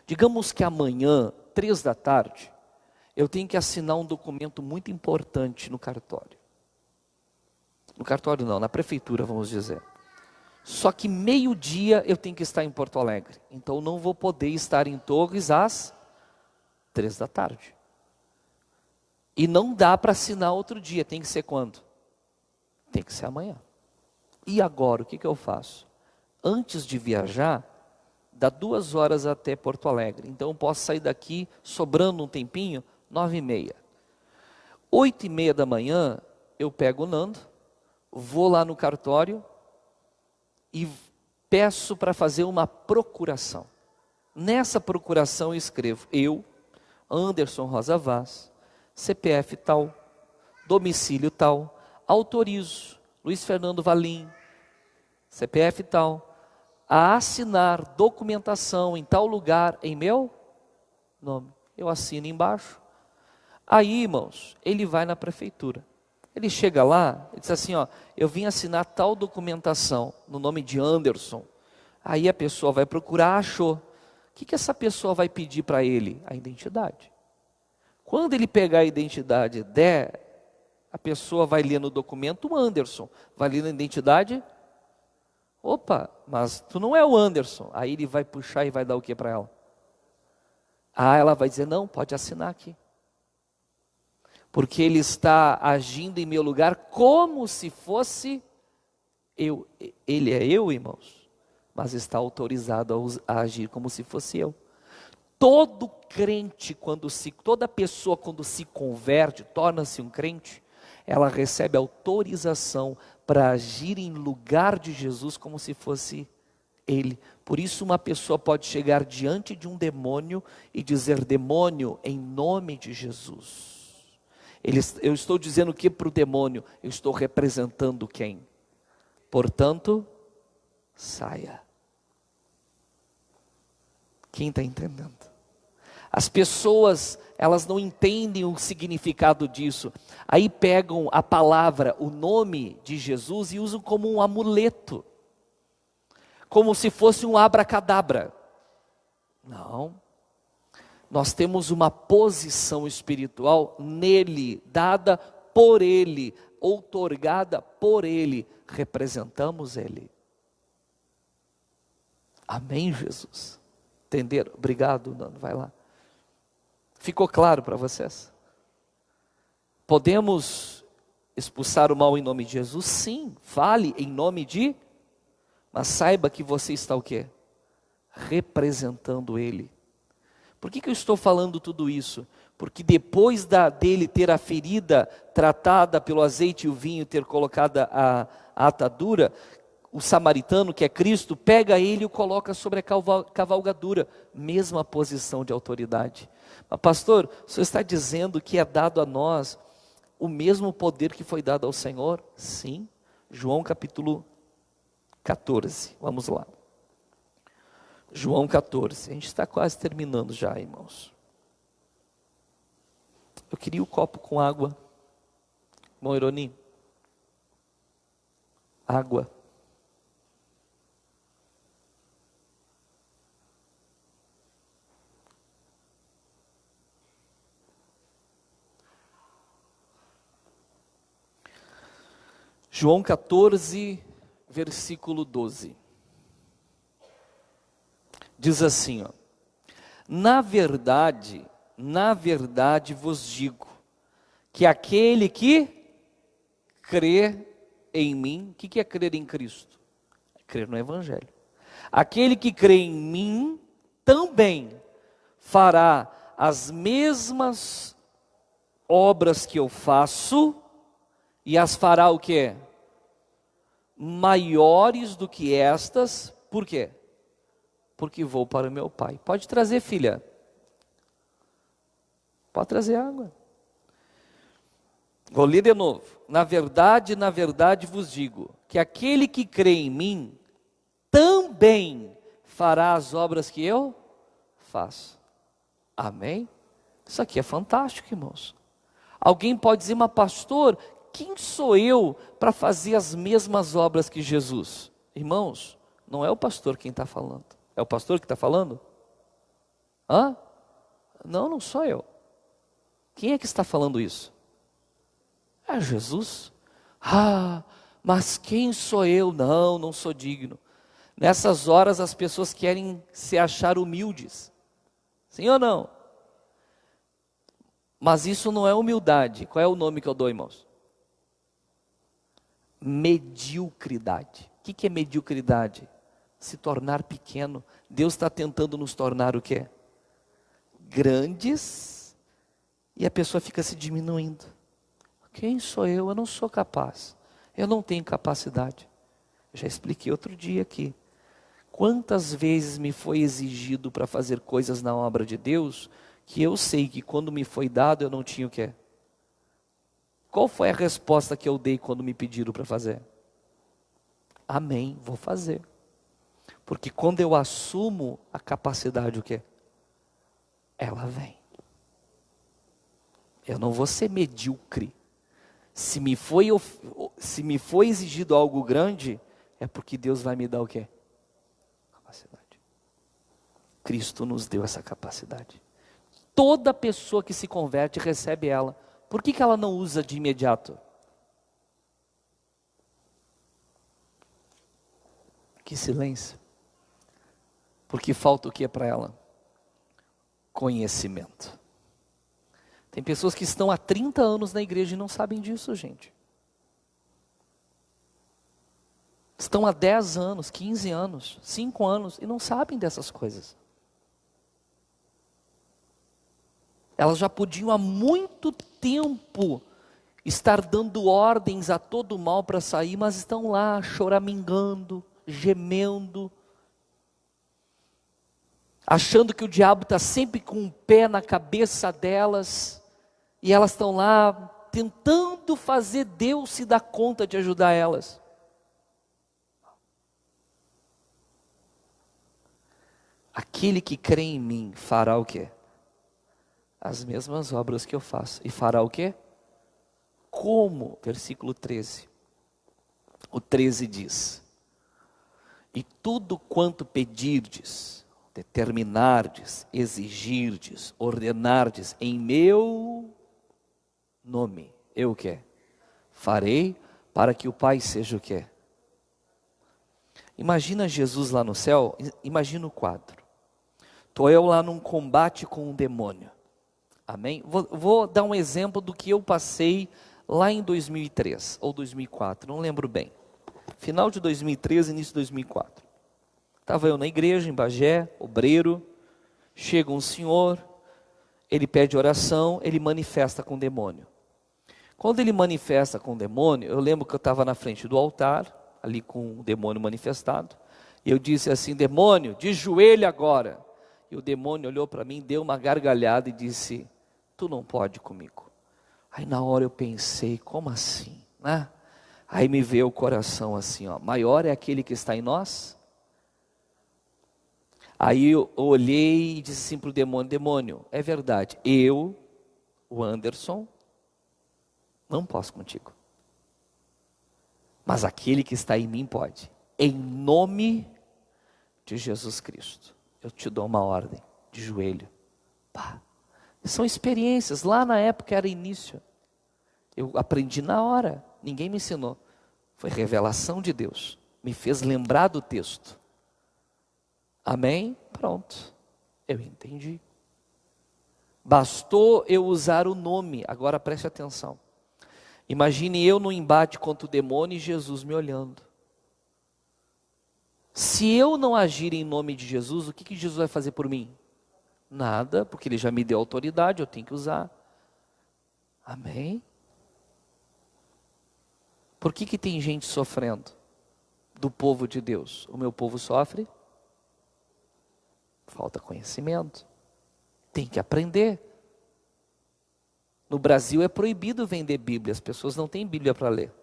Digamos que amanhã, 3 da tarde, eu tenho que assinar um documento muito importante no cartório. No cartório não, na prefeitura, vamos dizer. Só que meio-dia eu tenho que estar em Porto Alegre. Então não vou poder estar em Torres às 3 da tarde. E não dá para assinar outro dia, tem que ser quando? Tem que ser amanhã. E agora, o que eu faço? Antes de viajar, dá 2 horas até Porto Alegre. Então eu posso sair daqui, sobrando um tempinho, 9h30. 8h30 da manhã, eu pego o Nando, vou lá no cartório e peço para fazer uma procuração. Nessa procuração eu escrevo, eu, Anderson Rosa Vaz, CPF tal, domicílio tal, autorizo Luiz Fernando Valim, CPF tal, a assinar documentação em tal lugar em meu nome. Eu assino embaixo. Aí, irmãos, ele vai na prefeitura. Ele chega lá e diz assim, ó, eu vim assinar tal documentação no nome de Anderson. Aí a pessoa vai procurar, achou. O que essa pessoa vai pedir para ele? A identidade. Quando ele pegar a identidade, a pessoa vai ler no documento o Anderson. Vai ler na identidade, opa, mas tu não é o Anderson. Aí ele vai puxar e vai dar o que para ela? Ela vai dizer, não, pode assinar aqui. Porque ele está agindo em meu lugar como se fosse eu. Ele é eu, irmãos, mas está autorizado a agir como se fosse eu. Todo crente, toda pessoa quando se converte, torna-se um crente, ela recebe autorização para agir em lugar de Jesus como se fosse ele. Por isso uma pessoa pode chegar diante de um demônio e dizer, demônio, em nome de Jesus. Eu estou dizendo o que para o demônio? Eu estou representando quem? Portanto, saia. Quem está entendendo? As pessoas, elas não entendem o significado disso. Aí pegam a palavra, o nome de Jesus e usam como um amuleto. Como se fosse um abracadabra. Não. Nós temos uma posição espiritual nele, dada por ele, outorgada por ele. Representamos ele. Amém, Jesus? Entenderam? Obrigado, Nando, vai lá. Ficou claro para vocês? Podemos expulsar o mal em nome de Jesus? Sim, fale em nome de, mas saiba que você está o quê? Representando Ele. Por que eu estou falando tudo isso? Porque depois dele ter a ferida tratada pelo azeite e o vinho, ter colocado a atadura, o samaritano, que é Cristo, pega ele e o coloca sobre a cavalgadura, mesma posição de autoridade. Mas pastor, o senhor está dizendo que é dado a nós o mesmo poder que foi dado ao Senhor? Sim, João capítulo 14, vamos lá. João 14, a gente está quase terminando já, irmãos. Eu queria o copo com água. Bom, Ironi, água. João 14, versículo 12. Diz assim, ó: na verdade vos digo, que aquele que crê em mim, o que é crer em Cristo? É crer no Evangelho. Aquele que crê em mim, também fará as mesmas obras que eu faço, e as fará o quê? Maiores do que estas. Por quê? Porque vou para o meu Pai. Pode trazer, filha. Pode trazer água. Vou ler de novo. Na verdade vos digo, que aquele que crê em mim, também fará as obras que eu faço. Amém? Isso aqui é fantástico, irmãos. Alguém pode dizer: mas pastor, quem sou eu para fazer as mesmas obras que Jesus? Irmãos, não é o pastor quem está falando. É o pastor que está falando? Hã? Não, não sou eu. Quem é que está falando isso? É Jesus. Ah, mas quem sou eu? Não, não sou digno. Nessas horas as pessoas querem se achar humildes. Sim ou não? Mas isso não é humildade. Qual é o nome que eu dou, irmãos? Mediocridade. O que é mediocridade? Se tornar pequeno. Deus está tentando nos tornar o quê? Grandes. E a pessoa fica se diminuindo. Quem sou eu? Eu não sou capaz. Eu não tenho capacidade. Eu já expliquei outro dia aqui. Quantas vezes me foi exigido para fazer coisas na obra de Deus, que eu sei que quando me foi dado eu não tinha o quê? Qual foi a resposta que eu dei quando me pediram para fazer? Amém, vou fazer. Porque quando eu assumo a capacidade, o quê? Ela vem. Eu não vou ser medíocre. Se me foi exigido algo grande, é porque Deus vai me dar o quê? Capacidade. Cristo nos deu essa capacidade. Toda pessoa que se converte recebe ela. Por que ela não usa de imediato? Que silêncio. Porque falta o que para ela? Conhecimento. Tem pessoas que estão há 30 anos na igreja e não sabem disso, gente. Estão há 10 anos, 15 anos, 5 anos e não sabem dessas coisas. Elas já podiam há muito tempo estar dando ordens a todo mal para sair, mas estão lá choramingando, gemendo, achando que o diabo está sempre com um pé na cabeça delas, e elas estão lá tentando fazer Deus se dar conta de ajudar elas. Aquele que crê em mim fará o quê? As mesmas obras que eu faço. E fará o quê? Como? Versículo 13. O 13 diz: e tudo quanto pedirdes, determinardes, exigirdes, ordenardes em meu nome, eu o quê? Farei, para que o Pai seja o quê? Imagina Jesus lá no céu, imagina o quadro. Estou eu lá num combate com um demônio. Amém? Vou dar um exemplo do que eu passei lá em 2003 ou 2004, não lembro bem. Final de 2013, início de 2004. Estava eu na igreja em Bagé, obreiro. Chega um senhor, ele pede oração, ele manifesta com o demônio. Quando ele manifesta com o demônio, eu lembro que eu estava na frente do altar, ali com o demônio manifestado. E eu disse assim: demônio, de joelho agora. E o demônio olhou para mim, deu uma gargalhada e disse: tu não pode comigo. Aí na hora eu pensei: como assim? Né? Aí me veio o coração assim, ó, maior é aquele que está em nós. Aí eu olhei e disse assim para o demônio: demônio, é verdade, eu, o Anderson, não posso contigo. Mas aquele que está em mim pode. Em nome de Jesus Cristo, eu te dou uma ordem, de joelho. Pá. São experiências, lá na época era início. Eu aprendi na hora, ninguém me ensinou. Foi revelação de Deus, me fez lembrar do texto. Amém? Pronto, eu entendi. Bastou eu usar o nome. Agora preste atenção. Imagine eu no embate contra o demônio e Jesus me olhando. Se eu não agir em nome de Jesus, o que Jesus vai fazer por mim? Nada, porque Ele já me deu autoridade, eu tenho que usar. Amém? Por que tem gente sofrendo do povo de Deus? O meu povo sofre? Falta conhecimento. Tem que aprender. No Brasil é proibido vender Bíblia, as pessoas não têm Bíblia para ler.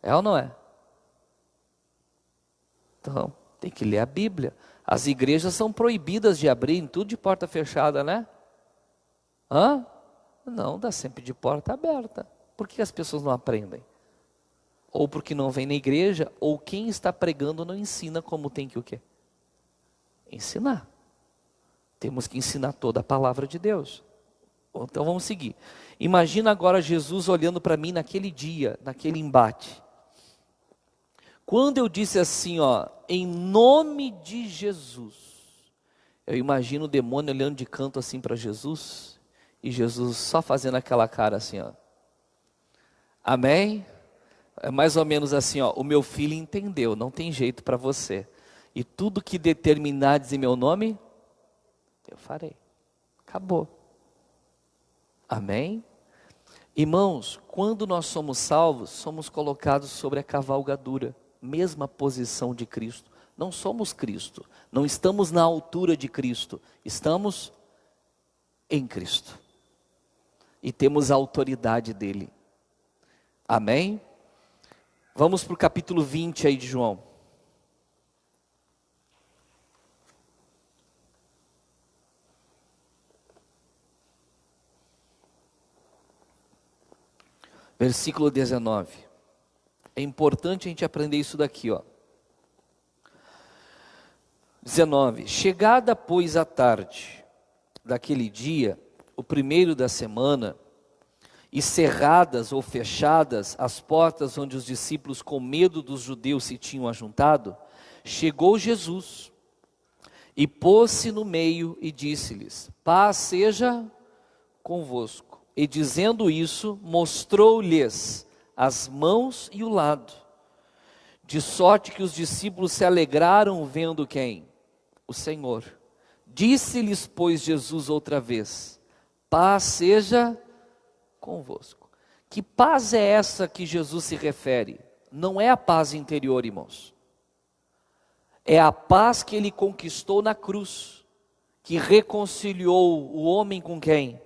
É ou não é? Então, tem que ler a Bíblia. As igrejas são proibidas de abrir em tudo de porta fechada, né? Hã? Não, dá sempre de porta aberta. Por que as pessoas não aprendem? Ou porque não vem na igreja, ou quem está pregando não ensina como tem que o quê? Ensinar. Temos que ensinar toda a palavra de Deus. Então vamos seguir. Imagina agora Jesus olhando para mim naquele dia, naquele embate. Quando eu disse assim, ó, em nome de Jesus, eu imagino o demônio olhando de canto assim para Jesus, e Jesus só fazendo aquela cara assim, ó. Amém? É mais ou menos assim, ó, o meu filho entendeu, não tem jeito para você. E tudo que determinares em meu nome, eu farei. Acabou. Amém? Irmãos, quando nós somos salvos, somos colocados sobre a cavalgadura, mesma posição de Cristo. Não somos Cristo, não estamos na altura de Cristo, estamos em Cristo. E temos a autoridade dele. Amém? Vamos para o capítulo 20 aí de João. Versículo 19. É importante a gente aprender isso daqui, ó. 19. Chegada, pois, a tarde daquele dia, o primeiro da semana, e cerradas ou fechadas as portas onde os discípulos, com medo dos judeus, se tinham ajuntado, chegou Jesus e pôs-se no meio e disse-lhes: paz seja convosco. E dizendo isso, mostrou-lhes as mãos e o lado, de sorte que os discípulos se alegraram vendo quem? O Senhor. Disse-lhes, pois, Jesus outra vez: paz seja convosco. Que paz é essa que Jesus se refere? Não é a paz interior, irmãos. É a paz que ele conquistou na cruz, que reconciliou o homem com quem?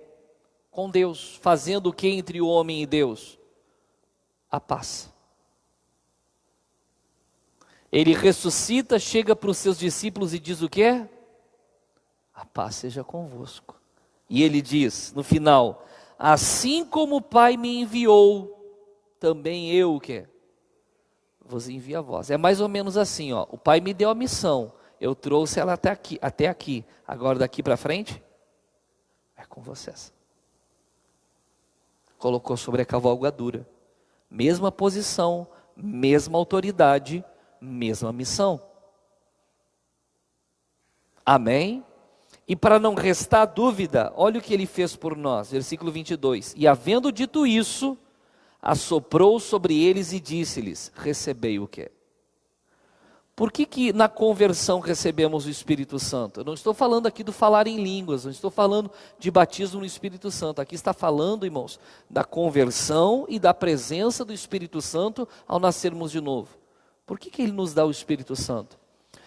Com Deus, fazendo o que entre o homem e Deus? A paz. Ele ressuscita, chega para os seus discípulos e diz o quê? A paz seja convosco. E ele diz, no final: assim como o Pai me enviou, também eu o quê? Vos envio a vós. É mais ou menos assim, ó. O Pai me deu a missão, eu trouxe ela até aqui. Agora daqui para frente, é com vocês. Colocou sobre a cavalgadura. Mesma posição, mesma autoridade, mesma missão. Amém? E para não restar dúvida, olha o que ele fez por nós, versículo 22. E havendo dito isso, assoprou sobre eles e disse-lhes: recebei o quê? Por que na conversão recebemos o Espírito Santo? Eu não estou falando aqui do falar em línguas, não estou falando de batismo no Espírito Santo. Aqui está falando, irmãos, da conversão e da presença do Espírito Santo ao nascermos de novo. Por que ele nos dá o Espírito Santo?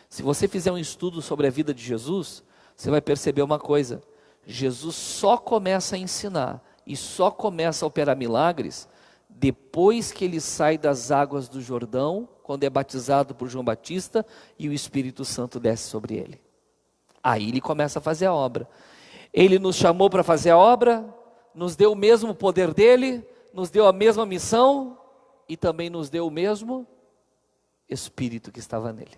Se você fizer um estudo sobre a vida de Jesus, você vai perceber uma coisa: Jesus só começa a ensinar e só começa a operar milagres depois que ele sai das águas do Jordão, quando é batizado por João Batista e o Espírito Santo desce sobre ele. Aí ele começa a fazer a obra. Ele nos chamou para fazer a obra, nos deu o mesmo poder dele, nos deu a mesma missão e também nos deu o mesmo Espírito que estava nele.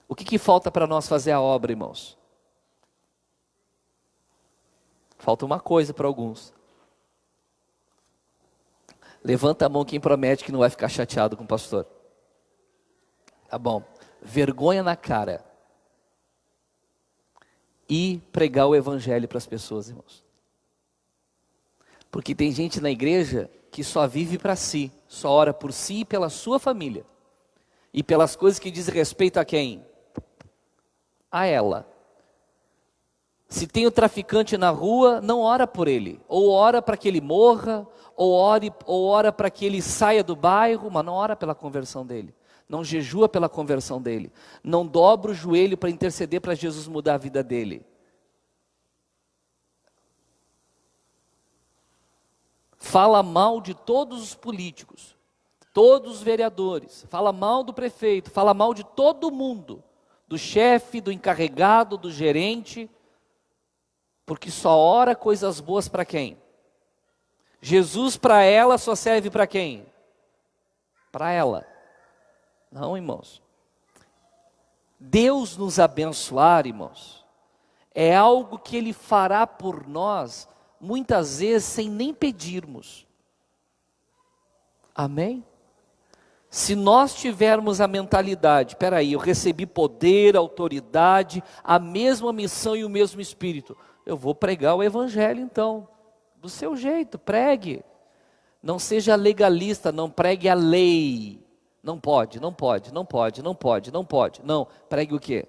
O que falta para nós fazer a obra, irmãos? Falta uma coisa para alguns. Levanta a mão quem promete que não vai ficar chateado com o pastor. Tá bom. Vergonha na cara. e pregar o evangelho para as pessoas, irmãos. Porque tem gente na igreja que só vive para si, só ora por si e pela sua família. E pelas coisas que diz respeito a quem? A ela. Se tem o traficante na rua, não ora por ele. Ou ora para que ele morra, ou ora para que ele saia do bairro, mas não ora pela conversão dele. Não jejua pela conversão dele. Não dobra o joelho para interceder para Jesus mudar a vida dele. Fala mal de todos os políticos, todos os vereadores, fala mal do prefeito, fala mal de todo mundo, do chefe, do encarregado, do gerente, porque só ora coisas boas para quem? Jesus para ela só serve para quem? Para ela. Não, irmãos. Deus nos abençoar, irmãos, é algo que Ele fará por nós, muitas vezes sem nem pedirmos. Amém? Se nós tivermos a mentalidade, espera aí, eu recebi poder, autoridade, a mesma missão e o mesmo Espírito, eu vou pregar o Evangelho então, do seu jeito, pregue. Não seja legalista, não pregue a lei. Não pode, não pode, não pode, não pode, não pode. Não, pregue o quê?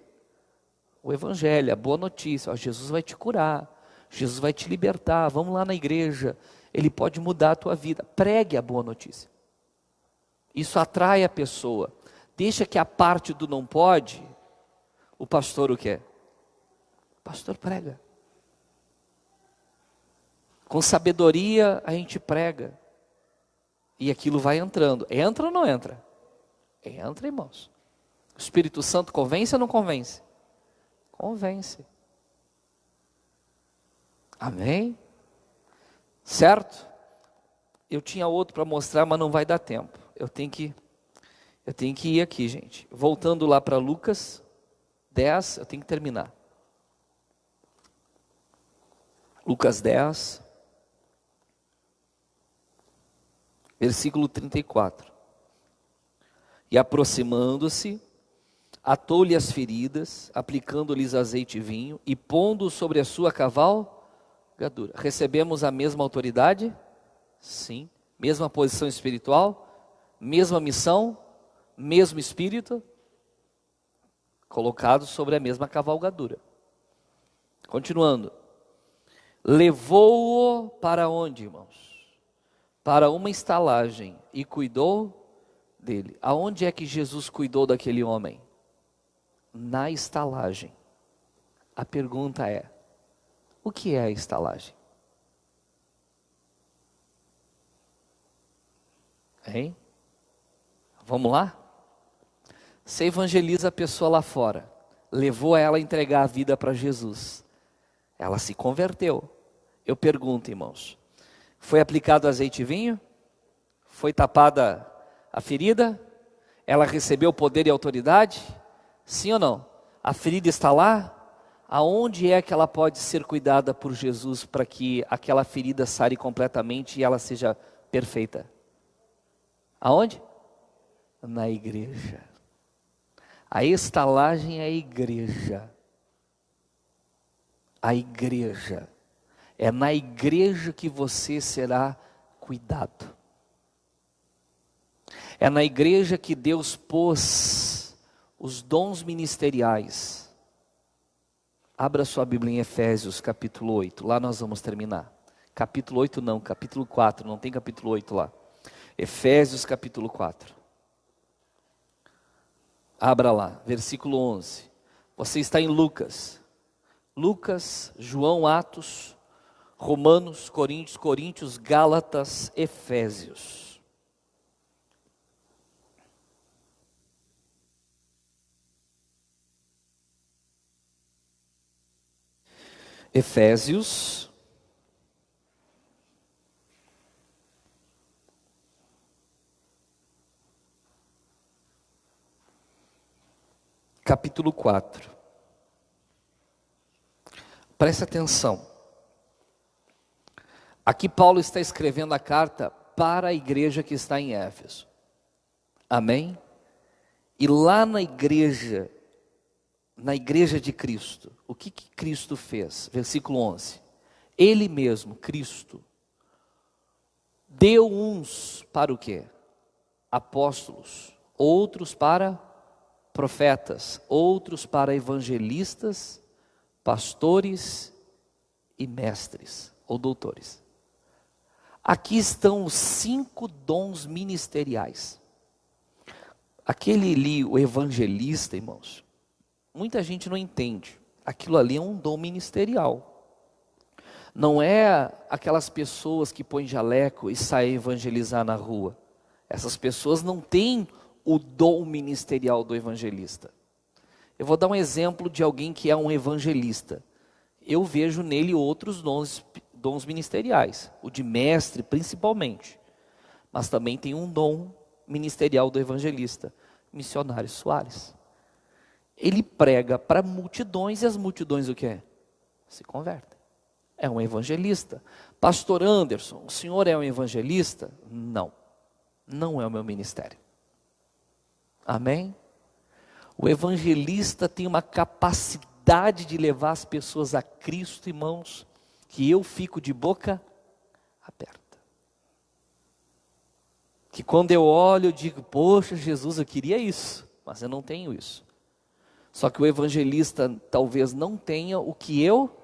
O Evangelho, a boa notícia. Ó, Jesus vai te curar, Jesus vai te libertar, vamos lá na igreja, Ele pode mudar a tua vida. Pregue a boa notícia. Isso atrai a pessoa. Deixa que a parte do não pode, o pastor o quê? O pastor prega. Com sabedoria a gente prega. E aquilo vai entrando. Entra ou não entra? Entra, irmãos. O Espírito Santo convence ou não convence? Convence. Amém? Certo? Eu tinha outro para mostrar, mas não vai dar tempo. Eu tenho que ir aqui, gente. Voltando lá para Lucas 10, eu tenho que terminar. Lucas 10, versículo 34. E aproximando-se, atou-lhe as feridas, aplicando-lhes azeite e vinho, e pondo sobre a sua cavalgadura. Recebemos a mesma autoridade? Sim. Mesma posição espiritual? Mesma missão? Mesmo espírito? Colocado sobre a mesma cavalgadura. Continuando. Levou-o para onde, irmãos? Para uma estalagem e cuidou dele. Aonde é que Jesus cuidou daquele homem? Na estalagem. A pergunta é: o que é a estalagem? Hein? Vamos lá? Você evangeliza a pessoa lá fora, levou ela a entregar a vida para Jesus, ela se converteu. Eu pergunto, irmãos, foi aplicado azeite e vinho? Foi tapada a ferida? Ela recebeu poder e autoridade? Sim ou não? A ferida está lá? Aonde é que ela pode ser cuidada por Jesus para que aquela ferida sare completamente e ela seja perfeita? Aonde? Na igreja. A estalagem é a igreja. A igreja. É na igreja que você será cuidado. É na igreja que Deus pôs os dons ministeriais. Abra sua Bíblia em Efésios capítulo 8, lá nós vamos terminar. Capítulo 8 não, capítulo 4, não tem capítulo 8 lá. Efésios capítulo 4. Abra lá, versículo 11. Você está em Lucas. Lucas, João, Atos, Romanos, Coríntios, Gálatas, Efésios. Efésios, capítulo 4. Preste atenção. Aqui Paulo está escrevendo a carta para a igreja que está em Éfeso. Amém? E lá na igreja, na igreja de Cristo, o que Cristo fez? Versículo 11. Ele mesmo, Cristo, deu uns para o quê? Apóstolos, outros para profetas, outros para evangelistas, pastores e mestres ou doutores. Aqui estão os 5 dons ministeriais. Aquele ali, o evangelista, irmãos, muita gente não entende. Aquilo ali é um dom ministerial. Não é aquelas pessoas que põem jaleco e saem evangelizar na rua. Essas pessoas não têm o dom ministerial do evangelista. Eu vou dar um exemplo de alguém que é um evangelista. Eu vejo nele outros dons ministeriais, o de mestre principalmente. Mas também tem um dom ministerial do evangelista, missionário Soares. Ele prega para multidões e as multidões o que é? Se convertem. É um evangelista. Pastor Anderson, o senhor é um evangelista? Não, não é o meu ministério. Amém? O evangelista tem uma capacidade de levar as pessoas a Cristo, irmãos, que eu fico de boca aberta. Que quando eu olho eu digo, poxa Jesus, eu queria isso, mas eu não tenho isso. Só que o evangelista talvez não tenha o que eu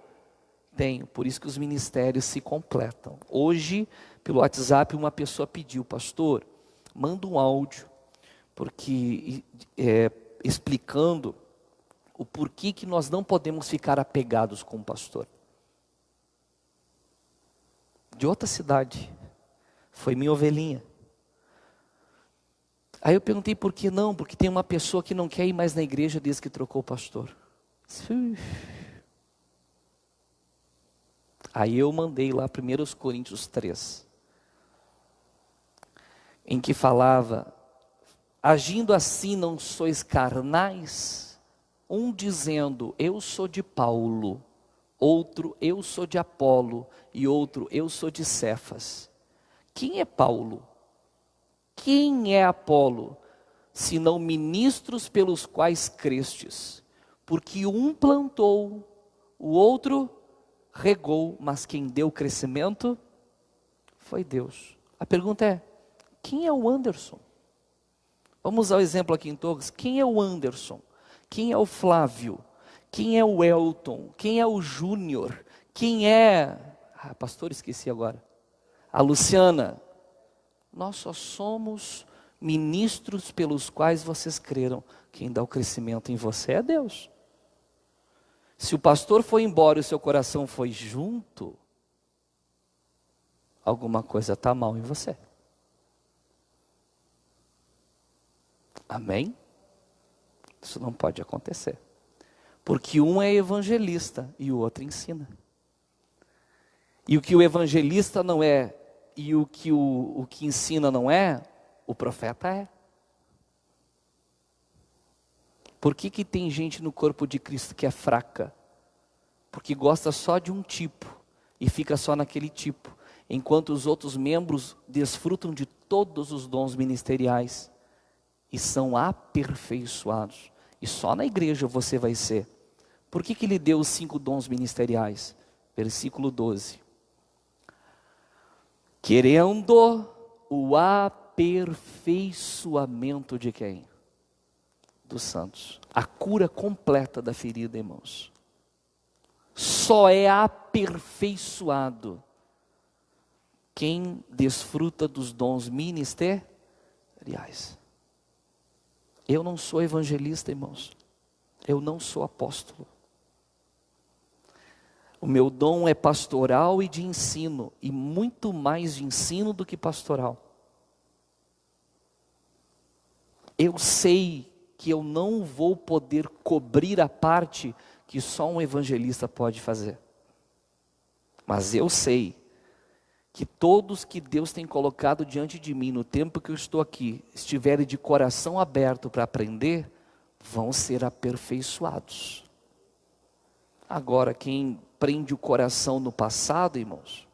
tenho, por isso que os ministérios se completam. Hoje, pelo WhatsApp, uma pessoa pediu, pastor, manda um áudio, porque explicando o porquê que nós não podemos ficar apegados com o pastor. De outra cidade, foi minha ovelhinha. Aí eu perguntei por que não, porque tem uma pessoa que não quer ir mais na igreja desde que trocou o pastor. Aí eu mandei lá 1 Coríntios 3, em que falava, agindo assim não sois carnais, um dizendo, eu sou de Paulo, outro, eu sou de Apolo, e outro, eu sou de Cefas. Quem é Paulo? Quem é Apolo? Senão ministros pelos quais crestes, porque um plantou, o outro regou, mas quem deu crescimento foi Deus. A pergunta é, quem é o Anderson? Vamos usar o exemplo aqui em Torres. Quem é o Anderson? Quem é o Flávio? Quem é o Elton? Quem é o Júnior? Quem é... pastor, esqueci agora. A Luciana. Nós só somos ministros pelos quais vocês creram. Quem dá o crescimento em você é Deus. Se o pastor foi embora e o seu coração foi junto, alguma coisa está mal em você. Amém? Isso não pode acontecer. Porque um é evangelista e o outro ensina. E o que o evangelista não é, e o que ensina não é, o profeta é. Por que tem gente no corpo de Cristo que é fraca? Porque gosta só de um tipo e fica só naquele tipo, enquanto os outros membros desfrutam de todos os dons ministeriais e são aperfeiçoados. E só na igreja você vai ser. Por que ele deu os 5 dons ministeriais? Versículo 12. Querendo o aperfeiçoamento de quem? Dos santos. A cura completa da ferida, irmãos. Só é aperfeiçoado quem desfruta dos dons ministeriais. Eu não sou evangelista, irmãos. Eu não sou apóstolo. O meu dom é pastoral e de ensino, e muito mais de ensino do que pastoral. Eu sei que eu não vou poder cobrir a parte que só um evangelista pode fazer. Mas eu sei que todos que Deus tem colocado diante de mim no tempo que eu estou aqui, estiverem de coração aberto para aprender, vão ser aperfeiçoados. Agora, quem prende o coração no passado, irmãos,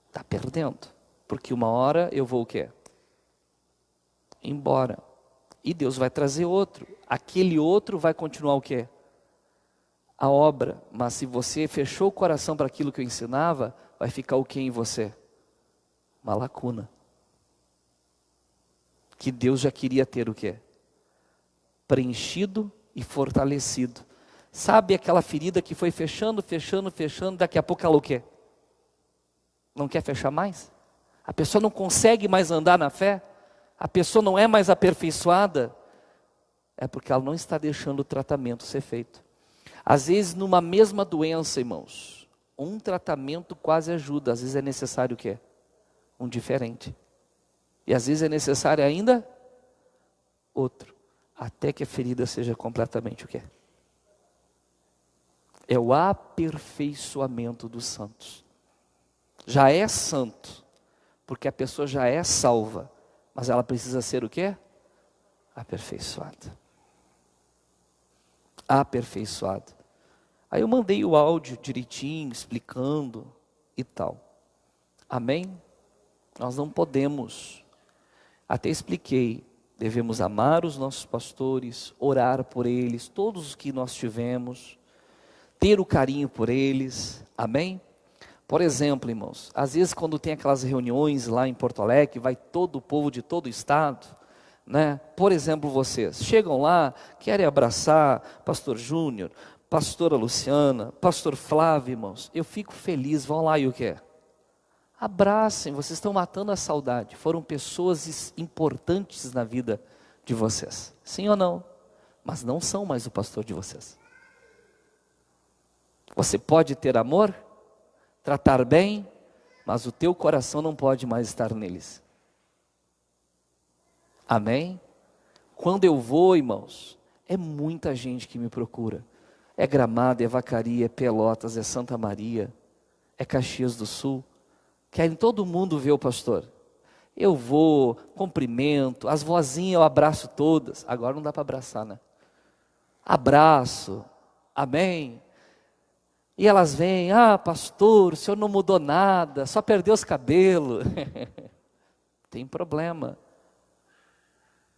está perdendo. Porque uma hora eu vou o quê? Embora. E Deus vai trazer outro. Aquele outro vai continuar o quê? A obra. Mas se você fechou o coração para aquilo que eu ensinava, vai ficar o que em você? Uma lacuna. Que Deus já queria ter o quê? Preenchido e fortalecido. Sabe aquela ferida que foi fechando, daqui a pouco ela o quê? Não quer fechar mais? A pessoa não consegue mais andar na fé? A pessoa não é mais aperfeiçoada? É porque ela não está deixando o tratamento ser feito. Às vezes numa mesma doença, irmãos, um tratamento quase ajuda, às vezes é necessário o quê? Um diferente. E às vezes é necessário ainda outro, até que a ferida seja completamente o quê? É o aperfeiçoamento dos santos. Já é santo, porque a pessoa já é salva, mas ela precisa ser o quê? Aperfeiçoada. Aperfeiçoada. Aí eu mandei o áudio direitinho, explicando e tal. Amém? Nós não podemos, até expliquei, devemos amar os nossos pastores, orar por eles, todos os que nós tivemos, ter o carinho por eles, amém? Por exemplo, irmãos, às vezes quando tem aquelas reuniões lá em Porto Alegre, vai todo o povo de todo o estado, né? Por exemplo, vocês chegam lá, querem abraçar pastor Júnior, pastora Luciana, pastor Flávio, irmãos, eu fico feliz, vão lá e o quê? Abracem, vocês estão matando a saudade, foram pessoas importantes na vida de vocês, sim ou não? Mas não são mais o pastor de vocês. Você pode ter amor, tratar bem, mas o teu coração não pode mais estar neles. Amém? Quando eu vou, irmãos, é muita gente que me procura. É Gramado, é Vacaria, é Pelotas, é Santa Maria, é Caxias do Sul. Querem todo mundo ver o pastor. Eu vou, cumprimento, as vozinhas eu abraço todas. Agora não dá para abraçar, né? Abraço, amém? E elas vêm, pastor, o senhor não mudou nada, só perdeu os cabelos. Tem problema.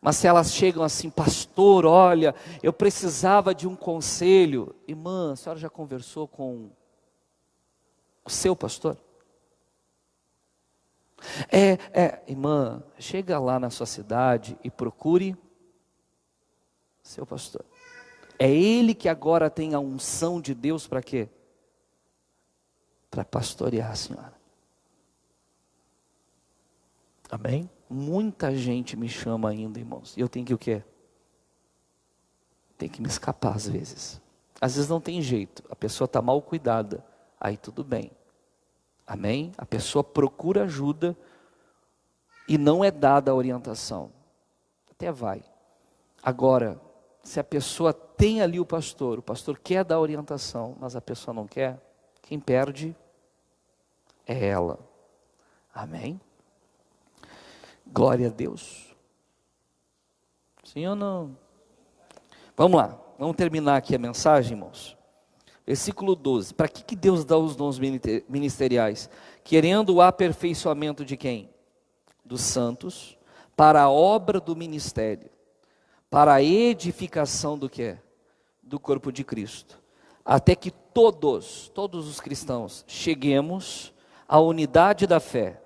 Mas se elas chegam assim, pastor, olha, eu precisava de um conselho. Irmã, a senhora já conversou com o seu pastor? Irmã, chega lá na sua cidade e procure seu pastor. É ele que agora tem a unção de Deus para quê? Para pastorear a senhora. Amém? Muita gente me chama ainda, irmãos. E eu tenho que o quê? Tem que me escapar às vezes. Às vezes não tem jeito. A pessoa está mal cuidada. Aí tudo bem. Amém? A pessoa procura ajuda e não é dada a orientação. Até vai. Agora, se a pessoa tem ali o pastor quer dar orientação, mas a pessoa não quer, quem perde é ela. Amém? Glória a Deus. Sim ou não? Vamos lá, vamos terminar aqui a mensagem, irmãos. Versículo 12. Para que Deus dá os dons ministeriais? Querendo o aperfeiçoamento de quem? Dos santos, para a obra do ministério, para a edificação do quê? Do corpo de Cristo. Até que todos os cristãos, cheguemos à unidade da fé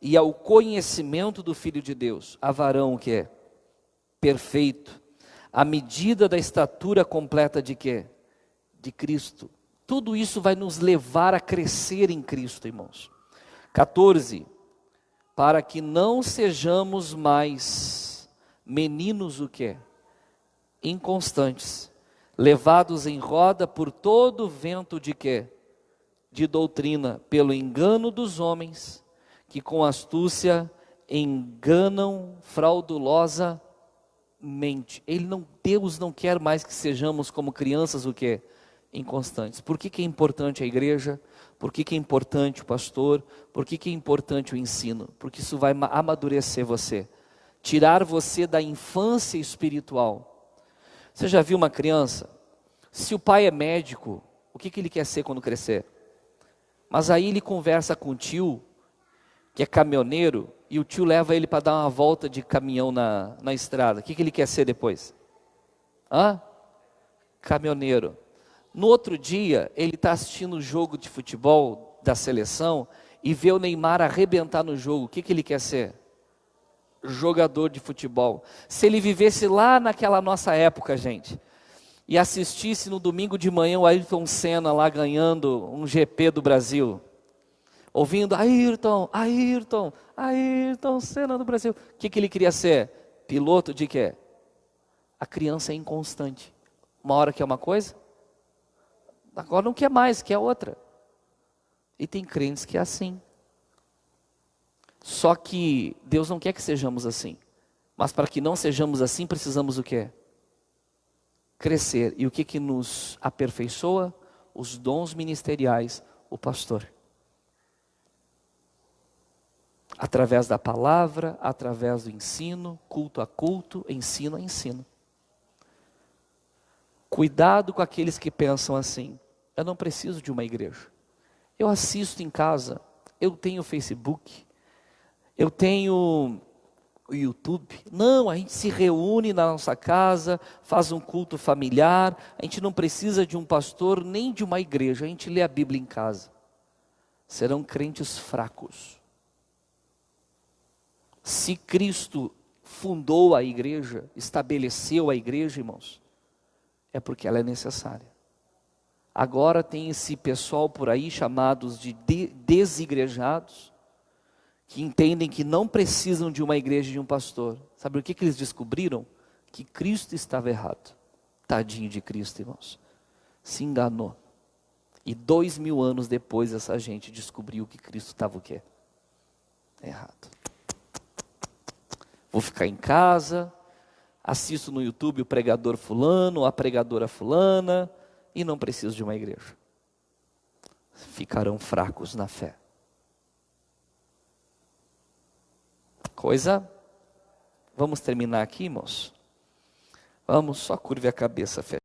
e ao conhecimento do Filho de Deus, a varão o quê? Perfeito, à medida da estatura completa de quê? De Cristo. Tudo isso vai nos levar a crescer em Cristo, irmãos. 14. Para que não sejamos mais meninos o quê? Inconstantes, levados em roda por todo vento de quê? De doutrina, pelo engano dos homens, que com astúcia enganam fraudulosamente. Deus não quer mais que sejamos como crianças o quê? Inconstantes. Por que é importante a igreja? Por que é importante o pastor? Por que é importante o ensino? Porque isso vai amadurecer você, tirar você da infância espiritual. Você já viu uma criança? Se o pai é médico, o que ele quer ser quando crescer? Mas aí ele conversa com o tio, que é caminhoneiro, e o tio leva ele para dar uma volta de caminhão na estrada. O que ele quer ser depois? Caminhoneiro. No outro dia, ele está assistindo o jogo de futebol da seleção e vê o Neymar arrebentar no jogo. O que ele quer ser? Jogador de futebol. Se ele vivesse lá naquela nossa época, gente, e assistisse no domingo de manhã o Ayrton Senna lá ganhando um GP do Brasil, ouvindo Ayrton, Ayrton, Ayrton Senna do Brasil, o que ele queria ser? Piloto de quê? A criança é inconstante. Uma hora quer uma coisa, agora não quer mais, quer outra. E tem crentes que é assim. Só que Deus não quer que sejamos assim. Mas para que não sejamos assim, precisamos o quê? Crescer. E o que nos aperfeiçoa? Os dons ministeriais, o pastor. Através da palavra, através do ensino, culto a culto, ensino a ensino. Cuidado com aqueles que pensam assim: eu não preciso de uma igreja. Eu assisto em casa, eu tenho Facebook, eu tenho o YouTube. Não, a gente se reúne na nossa casa, faz um culto familiar, a gente não precisa de um pastor nem de uma igreja, a gente lê a Bíblia em casa. Serão crentes fracos. Se Cristo fundou a igreja, estabeleceu a igreja, irmãos, é porque ela é necessária. Agora tem esse pessoal por aí chamados de desigrejados, que entendem que não precisam de uma igreja e de um pastor. Sabe o que eles descobriram? Que Cristo estava errado. Tadinho de Cristo, irmãos. Se enganou. E 2000 anos depois essa gente descobriu que Cristo estava o quê? Errado. Vou ficar em casa, assisto no YouTube o pregador fulano, a pregadora fulana, e não preciso de uma igreja. Ficarão fracos na fé. Vamos terminar aqui, irmãos? Vamos, só curve a cabeça, fé.